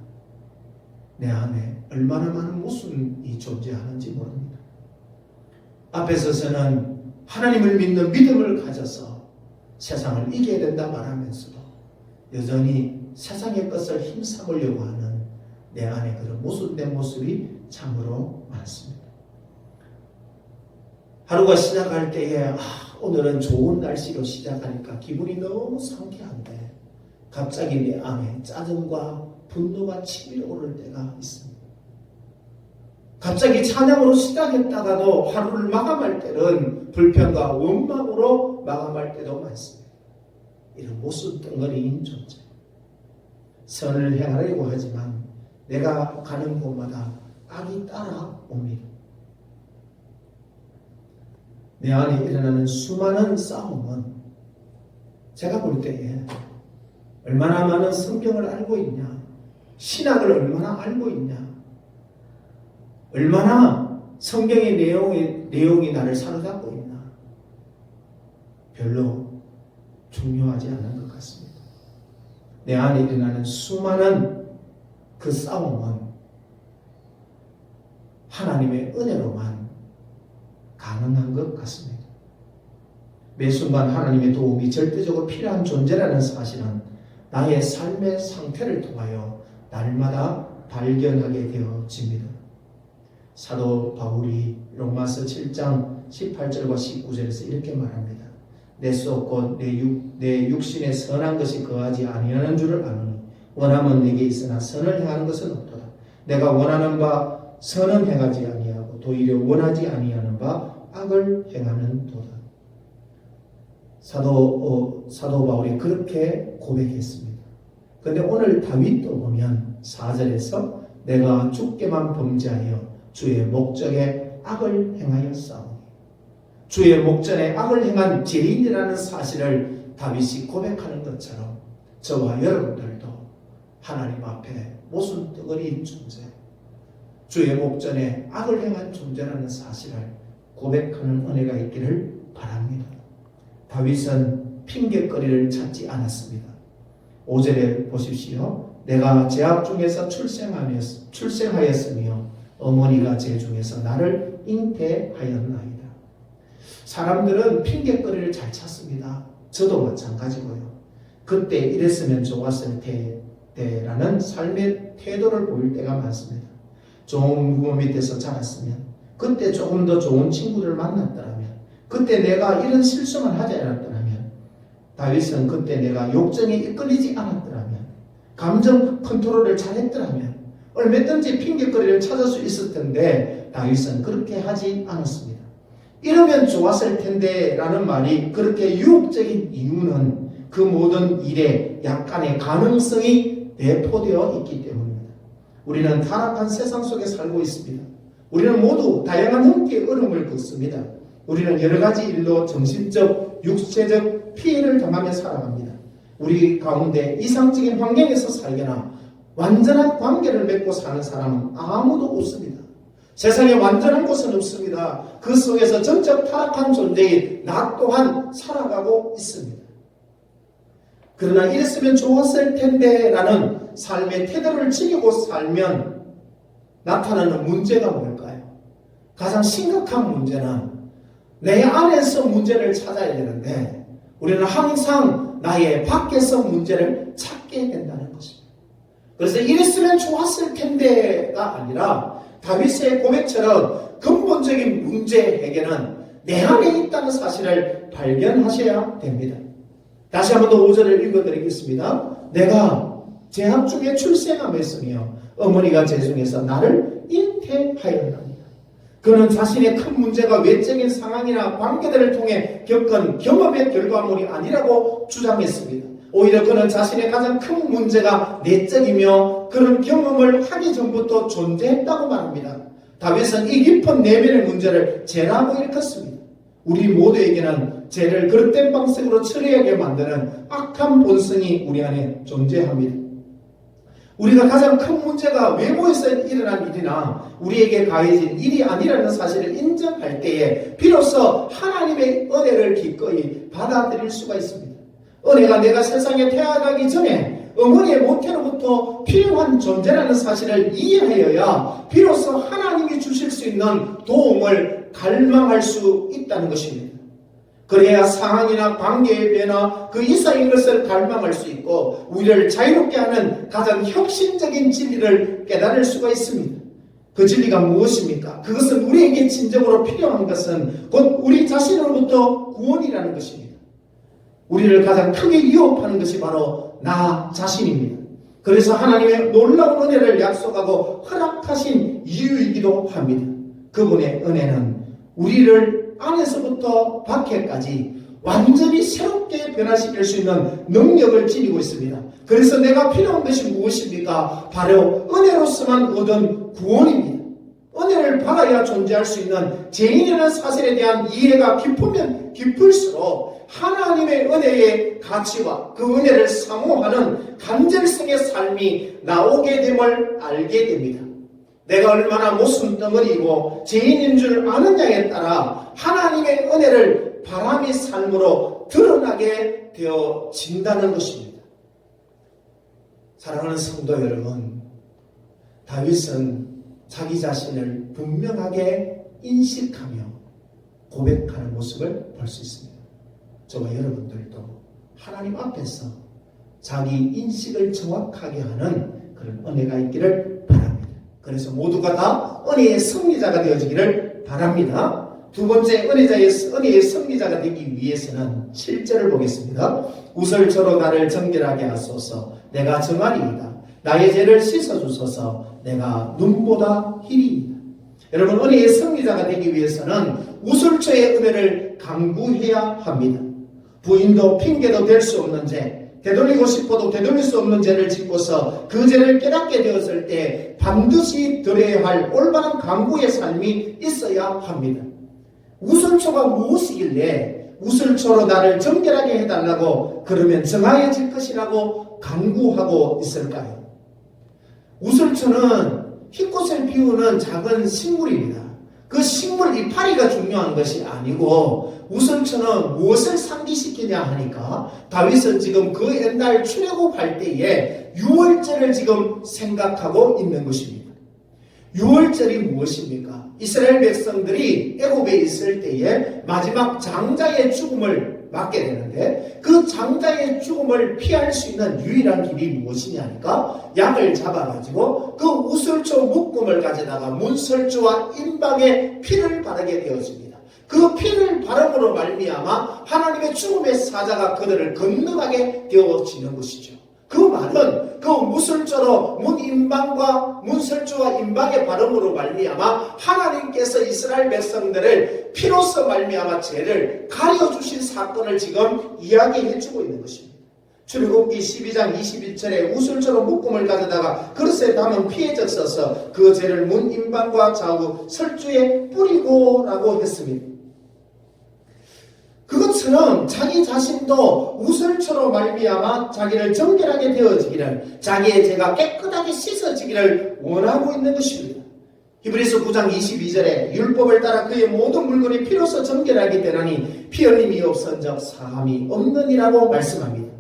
내 안에 얼마나 많은 모순이 존재하는지 모릅니다. 앞에 서서는 하나님을 믿는 믿음을 가져서 세상을 이겨야 된다 말하면서도 여전히 세상의 것을 힘삼으려고 하는 내 안에 그런 모순된 모습이 참으로 많습니다. 하루가 시작할 때에 오늘은 좋은 날씨로 시작하니까 기분이 너무 상쾌한데 갑자기 내 안에 짜증과 분노가 치밀어 오를 때가 있습니다. 갑자기 찬양으로 시작했다가도 하루를 마감할 때는 불평과 원망으로 마감할 때도 많습니다. 이런 모순 덩어리인 존재. 선을 행하려고 하지만 내가 가는 곳마다 악이 따라옵니다. 내 안에 일어나는 수많은 싸움은 제가 볼 때에 얼마나 많은 성경을 알고 있냐, 신학을 얼마나 알고 있냐, 얼마나 성경의 내용이 나를 사로잡고 있나, 별로 중요하지 않은 것 같습니다. 내 안에 일어나는 수많은 그 싸움은 하나님의 은혜로만 가능한 것 같습니다. 매 순간 하나님의 도움이 절대적으로 필요한 존재라는 사실은 나의 삶의 상태를 통하여 날마다 발견하게 되어집니다. 사도 바울이 로마서 7장 18절과 19절에서 이렇게 말합니다. 내 속 곧 내 육신에 선한 것이 거하지 아니하는 줄을 아노니 원함은 내게 있으나 선을 행하는 것은 없도다. 내가 원하는 바 선은 행하지 아니하고 도리어 원하지 아니하는 바 악을 행하는 도다. 사도 바울이 그렇게 고백했습니다. 그런데 오늘 다윗도 보면 4절에서 내가 주께만 범죄하여 주의 목적에 악을 행하여 싸우니, 주의 목전에 악을 행한 죄인이라는 사실을 다윗이 고백하는 것처럼 저와 여러분들도 하나님 앞에 모순 덩어리인 존재, 주의 목전에 악을 행한 존재라는 사실을 고백하는 은혜가 있기를 바랍니다. 다윗은 핑계거리를 찾지 않았습니다. 5절에 보십시오. 내가 제약 중에서 출생하였으며 어머니가 제 중에서 나를 잉태하였나이다. 사람들은 핑계거리를 잘 찾습니다. 저도 마찬가지고요. 그때 이랬으면 좋았을 때라는 삶의 태도를 보일 때가 많습니다. 좋은 부모 밑에서 자랐으면, 그때 조금 더 좋은 친구를 만났더라면, 그때 내가 이런 실수만 하지 않았더라면, 다윗은 그때 내가 욕정에 이끌리지 않았더라면, 감정 컨트롤을 잘했더라면 얼마든지 핑계거리를 찾을 수 있을 텐데 다윗은 그렇게 하지 않았습니다. 이러면 좋았을 텐데 라는 말이 그렇게 유혹적인 이유는 그 모든 일에 약간의 가능성이 내포되어 있기 때문입니다. 우리는 타락한 세상 속에 살고 있습니다. 우리는 모두 다양한 형태의 어려움을 겪습니다. 우리는 여러 가지 일로 정신적, 육체적 피해를 당하며 살아갑니다. 우리 가운데 이상적인 환경에서 살거나 완전한 관계를 맺고 사는 사람은 아무도 없습니다. 세상에 완전한 곳은 없습니다. 그 속에서 전적 타락한 존재인 나 또한 살아가고 있습니다. 그러나 이랬으면 좋았을 텐데 라는 삶의 태도를 지키고 살면 나타나는 문제가 뭘까요? 가장 심각한 문제는 내 안에서 문제를 찾아야 되는데 우리는 항상 나의 밖에서 문제를 찾게 된다는 것입니다. 그래서 이랬으면 좋았을 텐데가 아니라 다윗의 고백처럼 근본적인 문제 해결은 내 안에 있다는 사실을 발견하셔야 됩니다. 다시 한번 더 5절을 읽어드리겠습니다. 내가 제학 중에 출생함했으며 어머니가 제중에서 나를 잉태하였나니 그는 자신의 큰 문제가 외적인 상황이나 관계들을 통해 겪은 경험의 결과물이 아니라고 주장했습니다. 오히려 그는 자신의 가장 큰 문제가 내적이며 그런 경험을 하기 전부터 존재했다고 말합니다. 다윗은 이 깊은 내면의 문제를 죄라고 일컫습니다. 우리 모두에게는 죄를 그릇된 방식으로 처리하게 만드는 악한 본성이 우리 안에 존재합니다. 우리가 가장 큰 문제가 외부에서 일어난 일이나 우리에게 가해진 일이 아니라는 사실을 인정할 때에 비로소 하나님의 은혜를 기꺼이 받아들일 수가 있습니다. 은혜가 내가 세상에 태어나기 전에 어머니의 모태로부터 필요한 존재라는 사실을 이해하여야 비로소 하나님이 주실 수 있는 도움을 갈망할 수 있다는 것입니다. 그래야 상황이나 관계의 변화 그 이상의 것을 갈망할 수 있고 우리를 자유롭게 하는 가장 혁신적인 진리를 깨달을 수가 있습니다. 그 진리가 무엇입니까? 그것은 우리에게 진정으로 필요한 것은 곧 우리 자신으로부터 구원이라는 것입니다. 우리를 가장 크게 위협하는 것이 바로 나 자신입니다. 그래서 하나님의 놀라운 은혜를 약속하고 허락하신 이유이기도 합니다. 그분의 은혜는 우리를 안에서부터 밖에까지 완전히 새롭게 변화시킬 수 있는 능력을 지니고 있습니다. 그래서 내가 필요한 것이 무엇입니까? 바로 은혜로서만 얻은 구원입니다. 은혜를 받아야 존재할 수 있는 죄인이라는 사실에 대한 이해가 깊으면 깊을수록 하나님의 은혜의 가치와 그 은혜를 사모하는 간절성의 삶이 나오게 됨을 알게 됩니다. 내가 얼마나 모순덩어리이고 죄인인 줄 아느냐에 따라 하나님의 은혜를 바람이 삶으로 드러나게 되어진다는 것입니다. 사랑하는 성도 여러분, 다윗은 자기 자신을 분명하게 인식하며 고백하는 모습을 볼 수 있습니다. 저와 여러분들도 하나님 앞에서 자기 인식을 정확하게 하는 그런 은혜가 있기를 바랍니다. 그래서 모두가 다 은혜의 승리자가 되어지기를 바랍니다. 두 번째 은혜의 승리자가 되기 위해서는 7절을 보겠습니다. 우설초로 나를 정결하게 하소서 내가 정하리이다. 나의 죄를 씻어주소서 내가 눈보다 희리이다. 여러분, 은혜의 승리자가 되기 위해서는 우설초의 은혜를 강구해야 합니다. 부인도 핑계도 될 수 없는 죄, 되돌리고 싶어도 되돌릴 수 없는 죄를 짓고서 그 죄를 깨닫게 되었을 때 반드시 들어야 할 올바른 강구의 삶이 있어야 합니다. 우슬초가 무엇이길래 우슬초로 나를 정결하게 해달라고 그러면 정하여질 것이라고 강구하고 있을까요? 우슬초는 흰꽃을 피우는 작은 식물입니다. 그 식물 이파리가 중요한 것이 아니고 우슬초는 무엇을 상기시키냐 하니까 다윗은 지금 그 옛날 출애굽할 때에 유월절을 지금 생각하고 있는 것입니다. 유월절이 무엇입니까? 이스라엘 백성들이 애굽에 있을 때에 마지막 장자의 죽음을 맞게 되는데 그 장자의 죽음을 피할 수 있는 유일한 길이 무엇이냐니까 양을 잡아가지고 그 우슬초 묶음을 가져다가 문설주와 임방에 피를 바르게 되었습니다. 그 피를 바름으로 말미암아 하나님의 죽음의 사자가 그들을 건너가게 되어지는 것이죠. 그 말은 그 무술조로 문임방과 문설주와 임방의 발음으로 말미암아 하나님께서 이스라엘 백성들을 피로써 말미암아 죄를 가려주신 사건을 지금 이야기해주고 있는 것입니다. 출애굽기 12장 21절에 우슬처로 묶음을 가져다가 그릇에 담은 피에 적셔서 그 죄를 문임방과 좌우 설주에 뿌리고라고 했습니다. 그것처럼 자기 자신도 우슬초로 말미암아 자기를 정결하게 되어지기를, 자기의 죄가 깨끗하게 씻어지기를 원하고 있는 것입니다. 히브리서 9장 22절에 율법을 따라 그의 모든 물건이 피로써 정결하게 되나니 피 흘림이 없은즉 사함이 없느니라고 말씀합니다.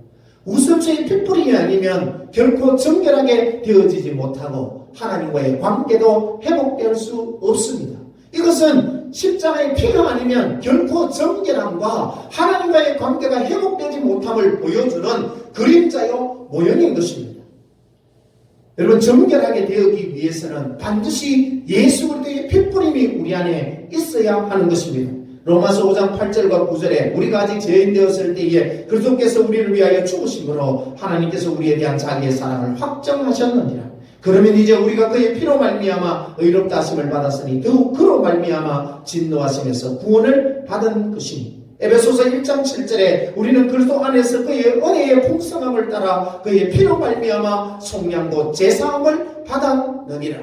우슬초의 피뿌림이 아니면 결코 정결하게 되어지지 못하고 하나님과의 관계도 회복될 수 없습니다. 이것은 십자가의 피가 아니면 결코 정결함과 하나님과의 관계가 회복되지 못함을 보여주는 그림자요 모형인 것입니다. 여러분, 정결하게 되기 위해서는 반드시 예수 그리스도의 핏뿌림이 우리 안에 있어야 하는 것입니다. 로마서 5장 8절과 9절에 우리가 아직 죄인 되었을 때에 그리스도께서 우리를 위하여 죽으심으로 하나님께서 우리에 대한 자기의 사랑을 확정하셨느니라. 그러면 이제 우리가 그의 피로 말미암아 의롭다 하심을 받았으니 더욱 그로 말미암아 진노하심에서 구원을 받은 것이니. 에베소서 1장 7절에 우리는 그리스도 안에서 그의 은혜의 풍성함을 따라 그의 피로 말미암아 속량고 제사함을 받았느니라.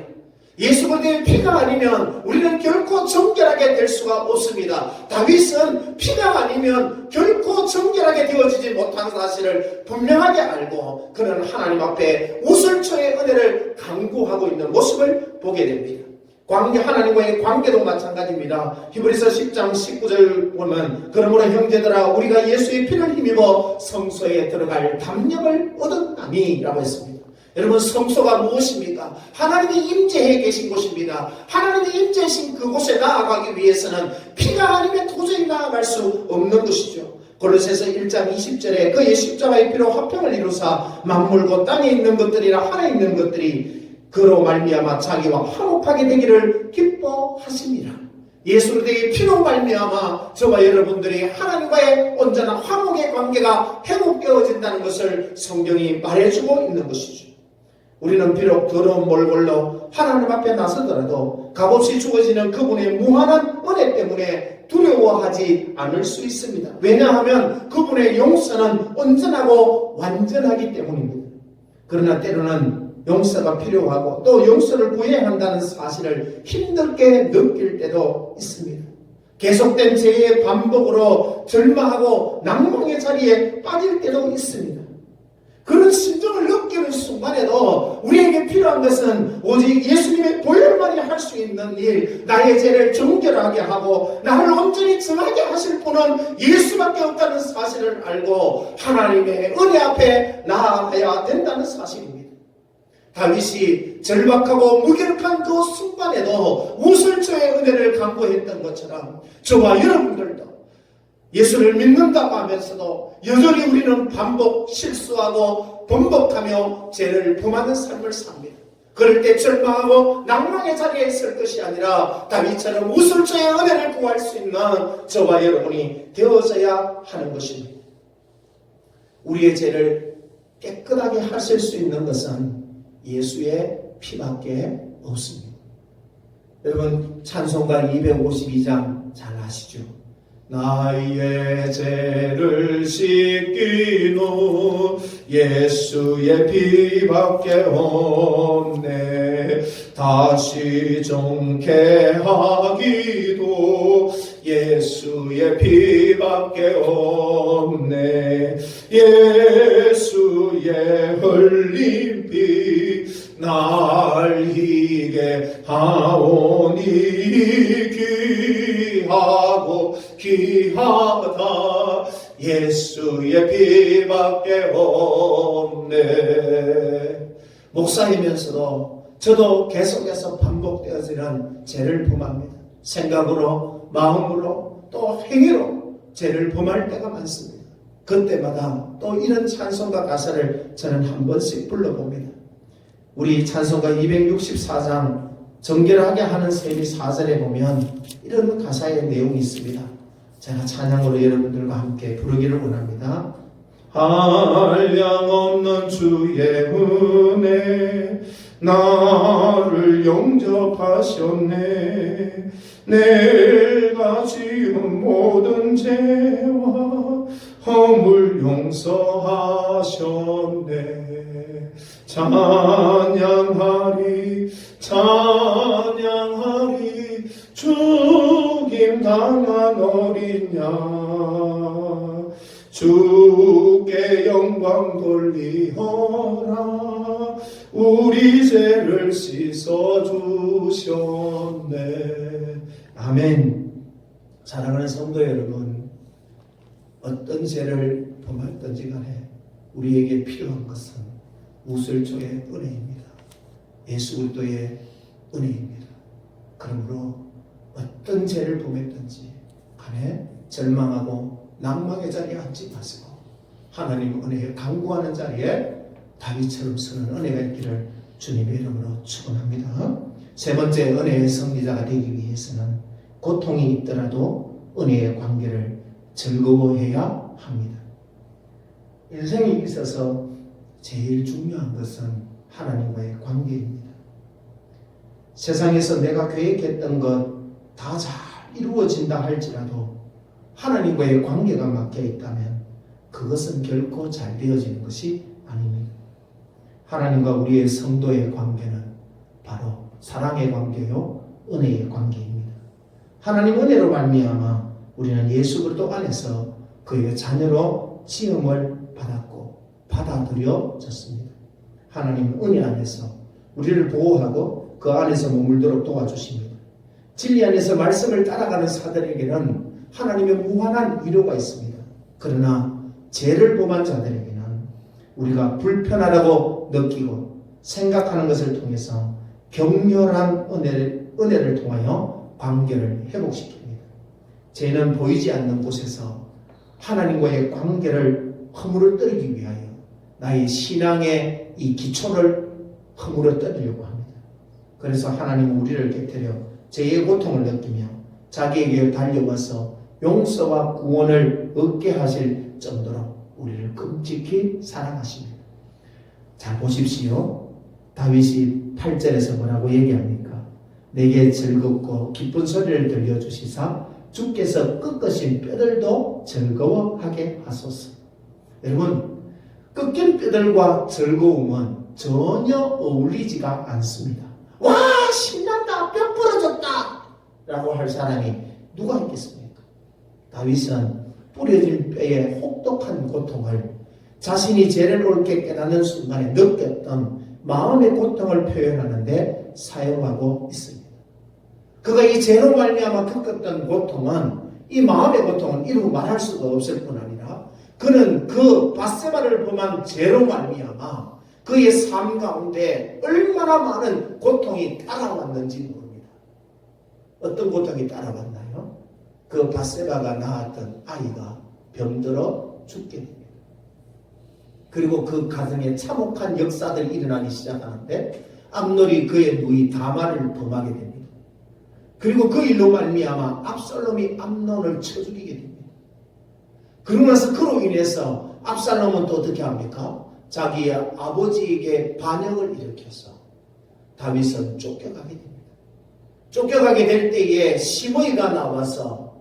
예수 그리스도의 피가 아니면 우리는 결코 정결하게 될 수가 없습니다. 다윗은 피가 아니면 결코 정결하게 되어지지 못한 사실을 분명하게 알고 그는 하나님 앞에 우슬초의 은혜를 강구하고 있는 모습을 보게 됩니다. 하나님과의 관계도 마찬가지입니다. 히브리서 10장 19절 보면 그러므로 형제들아 우리가 예수의 피를 힘입어 성소에 들어갈 담력을 얻었나니 라고 했습니다. 여러분, 성소가 무엇입니까? 하나님이 임재해 계신 곳입니다. 하나님이 임재하신 그곳에 나아가기 위해서는 피가 아니면 도저히 나아갈 수 없는 것이죠. 골로새서 1장 20절에 그의 십자가의 피로 화평을 이루사 만물과 땅에 있는 것들이나 하늘에 있는 것들이 그로 말미암아 자기와 화목하게 되기를 기뻐하십니다. 예수 그리스도의 피로 말미암아 저와 여러분들이 하나님과의 온전한 화목의 관계가 회복되어진다는 것을 성경이 말해주고 있는 것이죠. 우리는 비록 더러운 몰골로 하나님 앞에 나서더라도 값없이 주어지는 그분의 무한한 은혜 때문에 두려워하지 않을 수 있습니다. 왜냐하면 그분의 용서는 온전하고 완전하기 때문입니다. 그러나 때로는 용서가 필요하고 또 용서를 구해야 한다는 사실을 힘들게 느낄 때도 있습니다. 계속된 죄의 반복으로 절망하고 낭망의 자리에 빠질 때도 있습니다. 그런 심정을 느끼는 순간에도 우리에게 필요한 것은 오직 예수님의 보혈만이 할 수 있는 일, 나의 죄를 정결하게 하고 나를 온전히 정하게 하실 분은 예수밖에 없다는 사실을 알고 하나님의 은혜 앞에 나아가야 된다는 사실입니다. 다윗이 절박하고 무기력한 그 순간에도 우슬초의 은혜를 강구했던 것처럼 저와 여러분들도 예수를 믿는다고 하면서도 여전히 우리는 실수하고 번복하며 죄를 범하는 삶을 삽니다. 그럴 때 절망하고 낭망의 자리에 있을 것이 아니라 다윗처럼 우슬초의 은혜를 구할 수 있는 저와 여러분이 되어져야 하는 것입니다. 우리의 죄를 깨끗하게 하실 수 있는 것은 예수의 피밖에 없습니다. 여러분, 찬송가 252장 잘 아시죠? 나의 죄를 씻기는 예수의 피밖에 없네. 다시 정케 하기도 예수의 피밖에 없네. 예수의 흘린 피 날 희게 하오니 귀하고 귀하다. 예수의 피밖에 없네. 목사이면서도 저도 계속해서 반복되어지는 죄를 범합니다. 생각으로, 마음으로, 또 행위로 죄를 범할 때가 많습니다. 그때마다 또 이런 찬송가 가사를 저는 한 번씩 불러봅니다. 우리 찬송가 264장 정결하게 하는 셈이 4절에 보면 이런 가사의 내용이 있습니다. 제가 찬양으로 여러분들과 함께 부르기를 원합니다. 한량없는 주의 은혜 나를 영접하셨네. 내가 지은 모든 죄와 허물 용서하셨네. 찬양하리 찬양하리 죽임 당한 어린 양 주께 영광 돌리어라. 우리 죄를 씻어주셨네. 아멘. 사랑하는 성도 여러분, 어떤 죄를 범했든지 간에 우리에게 필요한 것은 우슬초의 은혜입니다. 예수 그리스도의 은혜입니다. 그러므로 어떤 죄를 범했든지 간에 절망하고 낭망의 자리에 앉지 마시고 하나님 은혜에 간구하는 자리에 다윗처럼 서는 은혜가 있기를 주님의 이름으로 축원합니다. 세 번째, 은혜의 승리자가 되기 위해서는 고통이 있더라도 은혜의 관계를 즐거워해야 합니다. 인생에 있어서 제일 중요한 것은 하나님과의 관계입니다. 세상에서 내가 계획했던 것 다 잘 이루어진다 할지라도 하나님과의 관계가 막혀 있다면 그것은 결코 잘 되어지는 것이 아닙니다. 하나님과 우리의 성도의 관계는 바로 사랑의 관계요, 은혜의 관계입니다. 하나님 은혜로 말미암아 우리는 예수 그리스도 안에서 그의 자녀로 지음을 받았고 받아들여졌습니다. 하나님 은혜 안에서 우리를 보호하고 그 안에서 머물도록 도와주십니다. 진리 안에서 말씀을 따라가는 사들에게는 하나님의 무한한 위로가 있습니다. 그러나 죄를 범한 자들에게는 우리가 불편하다고 느끼고 생각하는 것을 통해서 격렬한 은혜를 통하여 관계를 회복시킵니다. 죄는 보이지 않는 곳에서 하나님과의 관계를 허물어뜨리기 위하여 나의 신앙의 이 기초를 허물어뜨리려고 합니다. 그래서 하나님은 우리를 곁들여 죄의 고통을 느끼며 자기에게 달려와서 용서와 구원을 얻게 하실 정도로 우리를 끔찍히 사랑하십니다. 자, 보십시오. 다윗이 8절에서 뭐라고 얘기합니까? 내게 즐겁고 기쁜 소리를 들려주시사 주께서 꺾으신 뼈들도 즐거워하게 하소서. 여러분, 꺾인 뼈들과 즐거움은 전혀 어울리지가 않습니다. 와, 신난다, 뼈 부러졌다 라고 할 사람이 누가 있겠습니까? 다윗은 부러진 뼈의 혹독한 고통을 자신이 죄를 옳게 깨닫는 순간에 느꼈던 마음의 고통을 표현하는데 사용하고 있습니다. 그가 이 죄로 말미암아 겪었던 고통은, 이 마음의 고통은 이루 말할 수가 없을 뿐 아니라 그는 그 밧세바를 범한 죄로 말미암아 그의 삶 가운데 얼마나 많은 고통이 따라왔는지 모릅니다. 어떤 고통이 따라왔나요? 그 밧세바가 낳았던 아이가 병들어 죽게 됩니다. 그리고 그 가정에 참혹한 역사들이 일어나기 시작하는데 암논이 그의 누이 다말을 범하게 됩니다. 그리고 그 일로 말미암아 압살롬이 암논을 쳐 죽이게 됩니다. 그러고 나서 그로 인해서 압살롬은 또 어떻게 합니까? 자기의 아버지에게 반역을 일으켜서 다윗은 쫓겨가게 됩니다. 쫓겨가게 될 때에 시므이가 나와서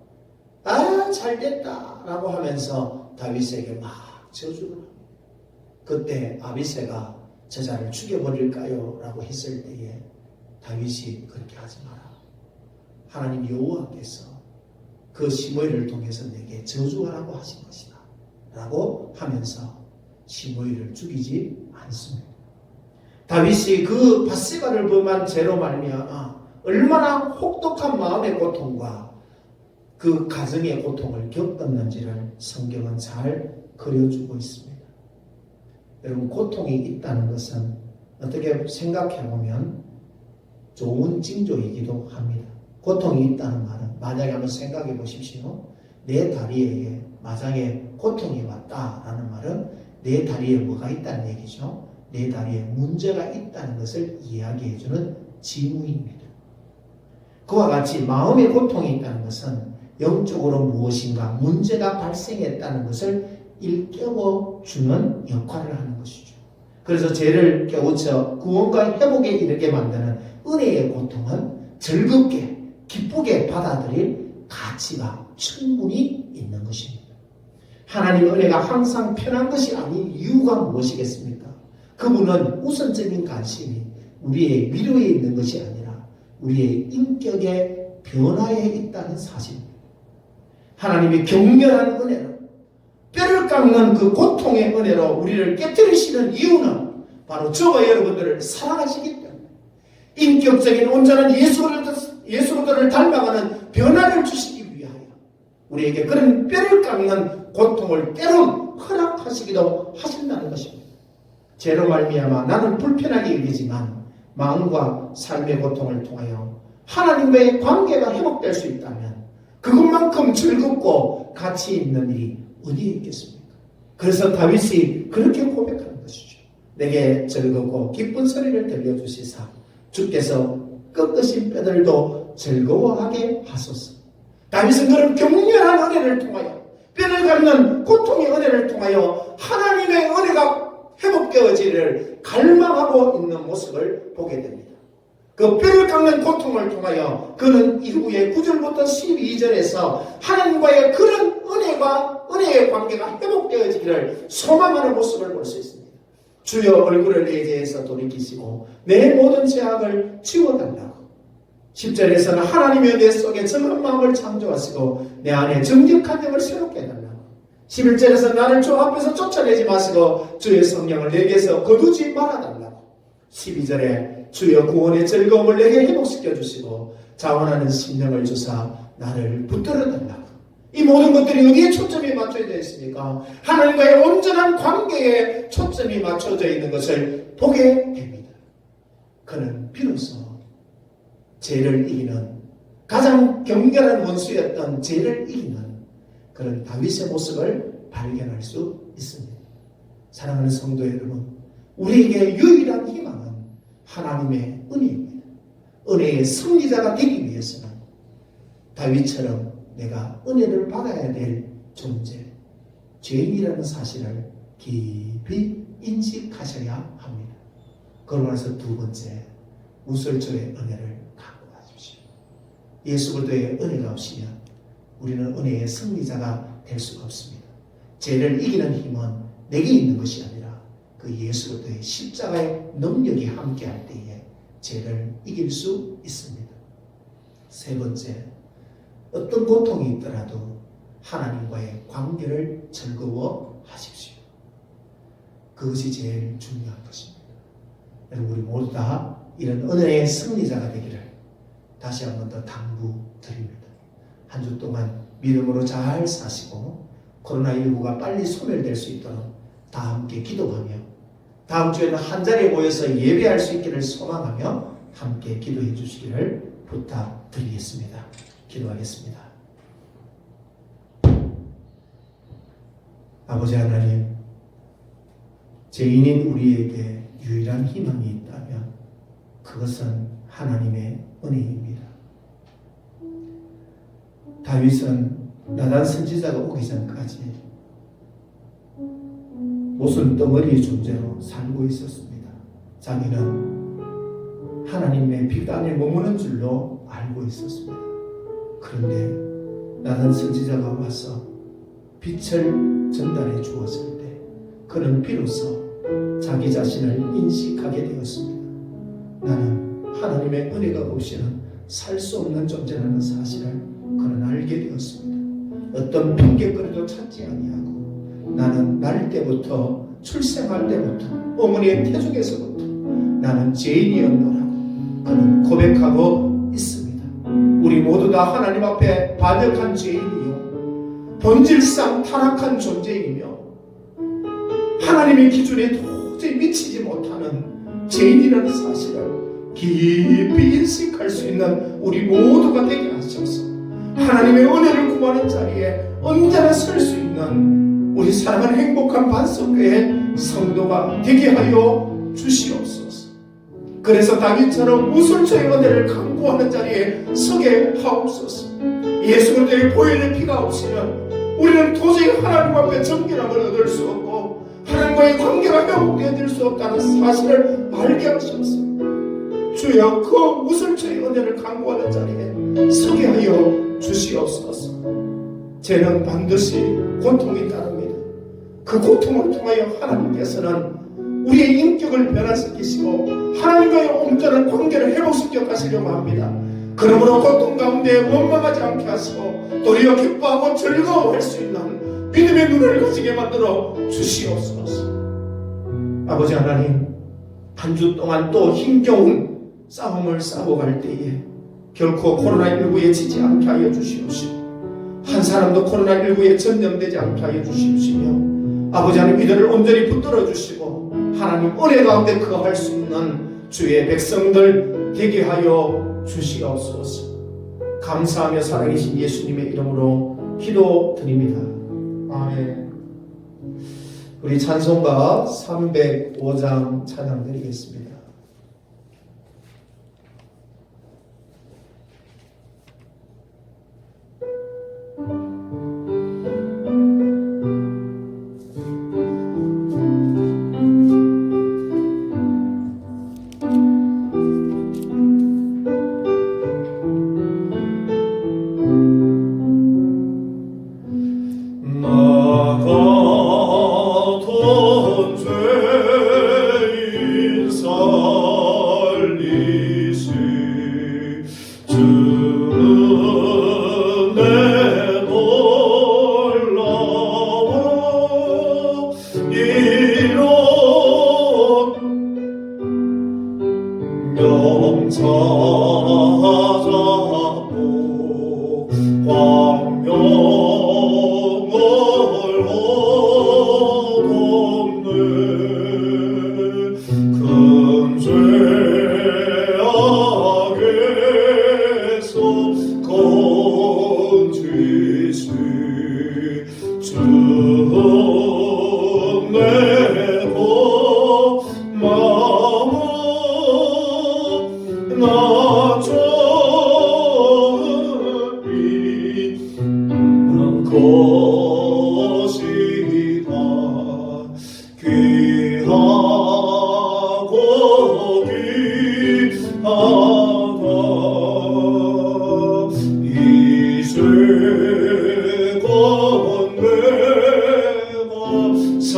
잘됐다 라고 하면서 다윗에게 막 저주를 합니다. 그때 아비새가 저자를 죽여버릴까요? 라고 했을 때에 다윗이 그렇게 하지 마라. 하나님 여호와께서 그 시므이를 통해서 내게 저주하라고 하신 것이다 라고 하면서 시므이를 죽이지 않습니다. 다윗이 그 밧세바를 범한 죄로 말미암아 얼마나 혹독한 마음의 고통과 그 가정의 고통을 겪었는지를 성경은 잘 그려주고 있습니다. 여러분, 고통이 있다는 것은 어떻게 생각해보면 좋은 징조이기도 합니다. 고통이 있다는 말은, 만약에 한번 생각해 보십시오. 내 다리에 마장에 고통이 왔다라는 말은 내 다리에 뭐가 있다는 얘기죠. 내 다리에 문제가 있다는 것을 이야기해주는 징후입니다. 그와 같이 마음의 고통이 있다는 것은 영적으로 무엇인가 문제가 발생했다는 것을 일깨워주는 역할을 하는 것이죠. 그래서 죄를 깨우쳐 구원과 회복에 이르게 만드는 은혜의 고통은 즐겁게 기쁘게 받아들일 가치가 충분히 있는 것입니다. 하나님의 은혜가 항상 편한 것이 아닌 이유가 무엇이겠습니까? 그분은 우선적인 관심이 우리의 위로에 있는 것이 아니라 우리의 인격의 변화에 있다는 사실입니다. 하나님의 격렬한 은혜로, 뼈를 깎는 그 고통의 은혜로 우리를 깨뜨리시는 이유는 바로 저와 여러분들을 사랑하시기 때문에, 인격적인 온전한 예수를 닮아가는 변화를 주시기 위하여 우리에게 그런 뼈를 깎는 고통을 때론 허락하시기도 하신다는 것입니다. 죄로 말미암아 나는 불편하게 여기지만 마음과 삶의 고통을 통하여 하나님과의 관계가 회복될 수 있다면 그것만큼 즐겁고 가치 있는 일이 어디에 있겠습니까? 그래서 다윗이 그렇게 고백하는 것이죠. 내게 즐겁고 기쁜 소리를 들려주시사 주께서 꺾으신 뼈들도 즐거워하게 하소서. 다윗은 그런 격렬한 은혜를 통하여 뼈를 깎는 고통의 은혜를 통하여 하나님의 은혜가 회복되어지기를 갈망하고 있는 모습을 보게 됩니다. 그 뼈를 깎는 고통을 통하여 그는 이후에 9절부터 12절에서 하나님과의 그런 은혜의 관계가 회복되어지기를 소망하는 모습을 볼 수 있습니다. 주여 얼굴을 내 죄에서 돌이키시고 내 모든 죄악을 지워달라고. 10절에서는 하나님의 내 속에 정한 마음을 창조하시고 내 안에 정직한 영을 새롭게 해달라고. 11절에서 나를 주 앞에서 쫓아내지 마시고 주의 성령을 내게서 거두지 말아달라고. 12절에 주여 구원의 즐거움을 내게 회복시켜 주시고 자원하는 심령을 주사 나를 붙들어 달라고. 이 모든 것들이 어디에 초점이 맞춰져 있습니까? 하나님과의 온전한 관계에 초점이 맞춰져 있는 것을 보게 됩니다. 그는 비로소 죄를 이기는 가장 격렬한 원수였던 죄를 이기는 그런 다윗의 모습을 발견할 수 있습니다. 사랑하는 성도 여러분, 우리에게 유일한 희망은 하나님의 은혜입니다. 은혜의 승리자가 되기 위해서는 다윗처럼 내가 은혜를 받아야 될 존재, 죄인이라는 사실을 깊이 인식하셔야 합니다. 그러고 나서 두 번째, 우설초의 은혜를 갖고 가십시오. 예수 그리스도의 은혜가 없이면 우리는 은혜의 승리자가 될 수가 없습니다. 죄를 이기는 힘은 내게 있는 것이 아니라 그 예수 그리스도의 십자가의 능력이 함께할 때에 죄를 이길 수 있습니다. 세 번째, 어떤 고통이 있더라도 하나님과의 관계를 즐거워하십시오. 그것이 제일 중요한 것입니다. 여러분, 우리 모두 다 이런 은혜의 승리자가 되기를 다시 한 번 더 당부드립니다. 한 주 동안 믿음으로 잘 사시고 코로나19가 빨리 소멸될 수 있도록 다 함께 기도하며 다음 주에는 한 자리에 모여서 예배할 수 있기를 소망하며 함께 기도해 주시기를 부탁드리겠습니다. 기도하겠습니다. 아버지 하나님, 죄인인 우리에게 유일한 희망이 있다면 그것은 하나님의 은혜입니다. 다윗은 나단 선지자가 오기 전까지 모순 덩어리의 존재로 살고 있었습니다. 자기는 하나님의 빛안에 머무는 줄로 알고 있었습니다. 그런데 나단 선지자가 와서 빛을 전달해 주었을 때 그는 비로소 자기 자신을 인식하게 되었습니다. 나는 하나님의 은혜가 없이는 살 수 없는 존재라는 사실을 그는 알게 되었습니다. 어떤 핑계거리도 찾지 아니하고 나는 날 때부터 출생할 때부터 어머니의 태중에서부터 나는 죄인이었노라고 그는 고백하고 있습니다. 우리 모두 다 하나님 앞에 반역한 죄인이요 본질상 타락한 존재이며 하나님의 기준에 도저히 미치지 못하는 죄인이라는 사실을 깊이 인식할 수 있는 우리 모두가 되게 하셔서 하나님의 은혜를 구하는 자리에 언제나 설 수 있는 우리 사랑하는 행복한 반석교회 성도가 되게 하여 주시옵소서. 그래서 다윗처럼 우슬초의 은혜를 강구하는 자리에 서게 하옵소서. 예수 그리스도의 보혈의 피가 없이는 우리는 도저히 하나님 앞에 정결함을 얻을 수 없고 하나님과의 관계가 회복되어질 수 없다는 사실을 알게 하셔서 주여 그 우슬초의 은혜를 강구하는 자리에 서게 하여 주시옵소서. 죄는 반드시 고통이 따릅니다. 그 고통을 통하여 하나님께서는 우리의 인격을 변화시키시고 하나님과의 온전한 관계를 회복시켜 가시려고 합니다. 그러므로 고통 가운데 원망하지 않게 하시고 도리어 기뻐하고 즐거워할 수 있는 믿음의 눈을 가지게 만들어 주시옵소서. 아버지 하나님, 한 주 동안 또 힘겨운 싸움을 싸고 갈 때에 결코 코로나19에 지지 않게 하여 주시옵시고 한 사람도 코로나19에 전염되지 않게 하여 주시옵시며 아버지 하나님 이들을 온전히 붙들어 주시고 하나님 은혜 가운데 거할 수 있는 주의 백성들 되게 하여 주시옵소서. 감사하며 살아계신 예수님의 이름으로 기도드립니다. 아멘. 우리 찬송가 305장 찬양 드리겠습니다. 나가던 죄인 살리시 주는 내 놀라워 이런 명차 잡고 광명을 얻었네 큰 죄악에서 건지시 주내고 마음 나 저리 것이다 귀하고 귀하다 이제 건네가 산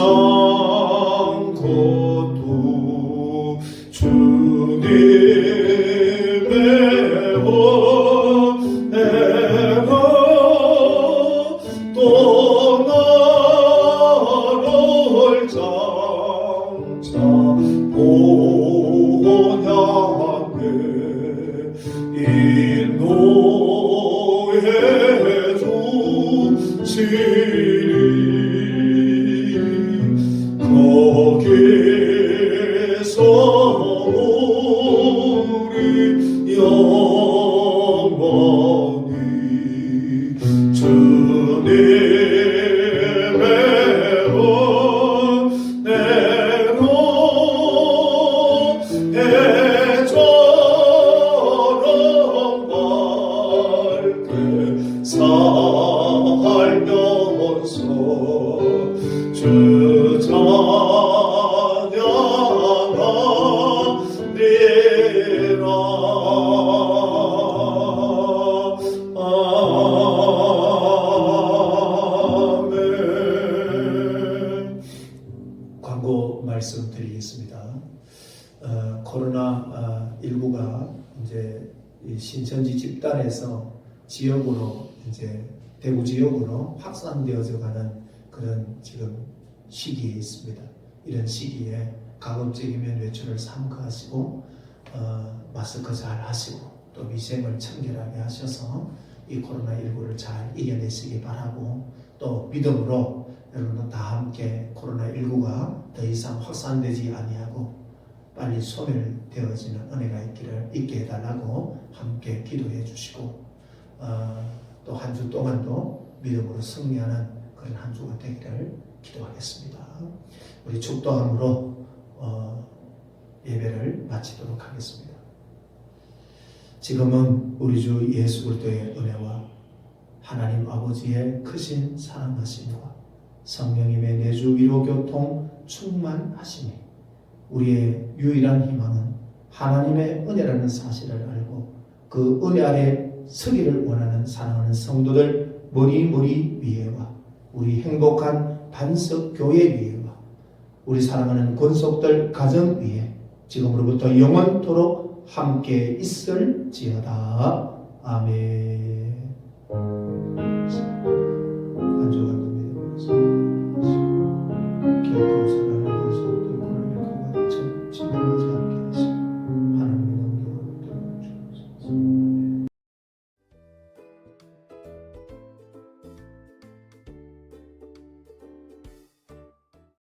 것도 주님의 은혜가 또 나를 장차 보냐게 인도해 주시리 거기서 우리 영원히 주님의 은혜로 애처럼 밝게 살면서 주 찬양하리라. 아멘. 광고 말씀드리겠습니다. 코로나19가 이제 이 신천지 집단에서 지역으로 이제 대구 지역으로 확산되어져 가는 그런 지금 시기에 있습니다. 이런 시기에 가급적이면 외출을 삼가하시고 마스크 잘 하시고 또 위생을 청결하게 하셔서 이 코로나19를 잘 이겨내시기 바라고 또 믿음으로 여러분들 다 함께 코로나19가 더 이상 확산되지 아니하고 빨리 소멸되어지는 은혜가 있게 해달라고 함께 기도해 주시고 또 한 주 동안도 믿음으로 승리하는 그런 한 주가 되기를 기도하겠습니다. 우리 축도함으로 예배를 마치도록 하겠습니다. 지금은 우리 주 예수 그리스도의 은혜와 하나님 아버지의 크신 사랑하심과 성령님의 내주 위로 교통 충만하심이 우리의 유일한 희망은 하나님의 은혜라는 사실을 알고 그 은혜 아래 서기를 원하는 사랑하는 성도들 머리 위에와 우리 행복한 반석 교회 위에와 우리 사랑하는 권속들 가정 위에 지금으로부터 영원토록 함께 있을지어다. 아멘.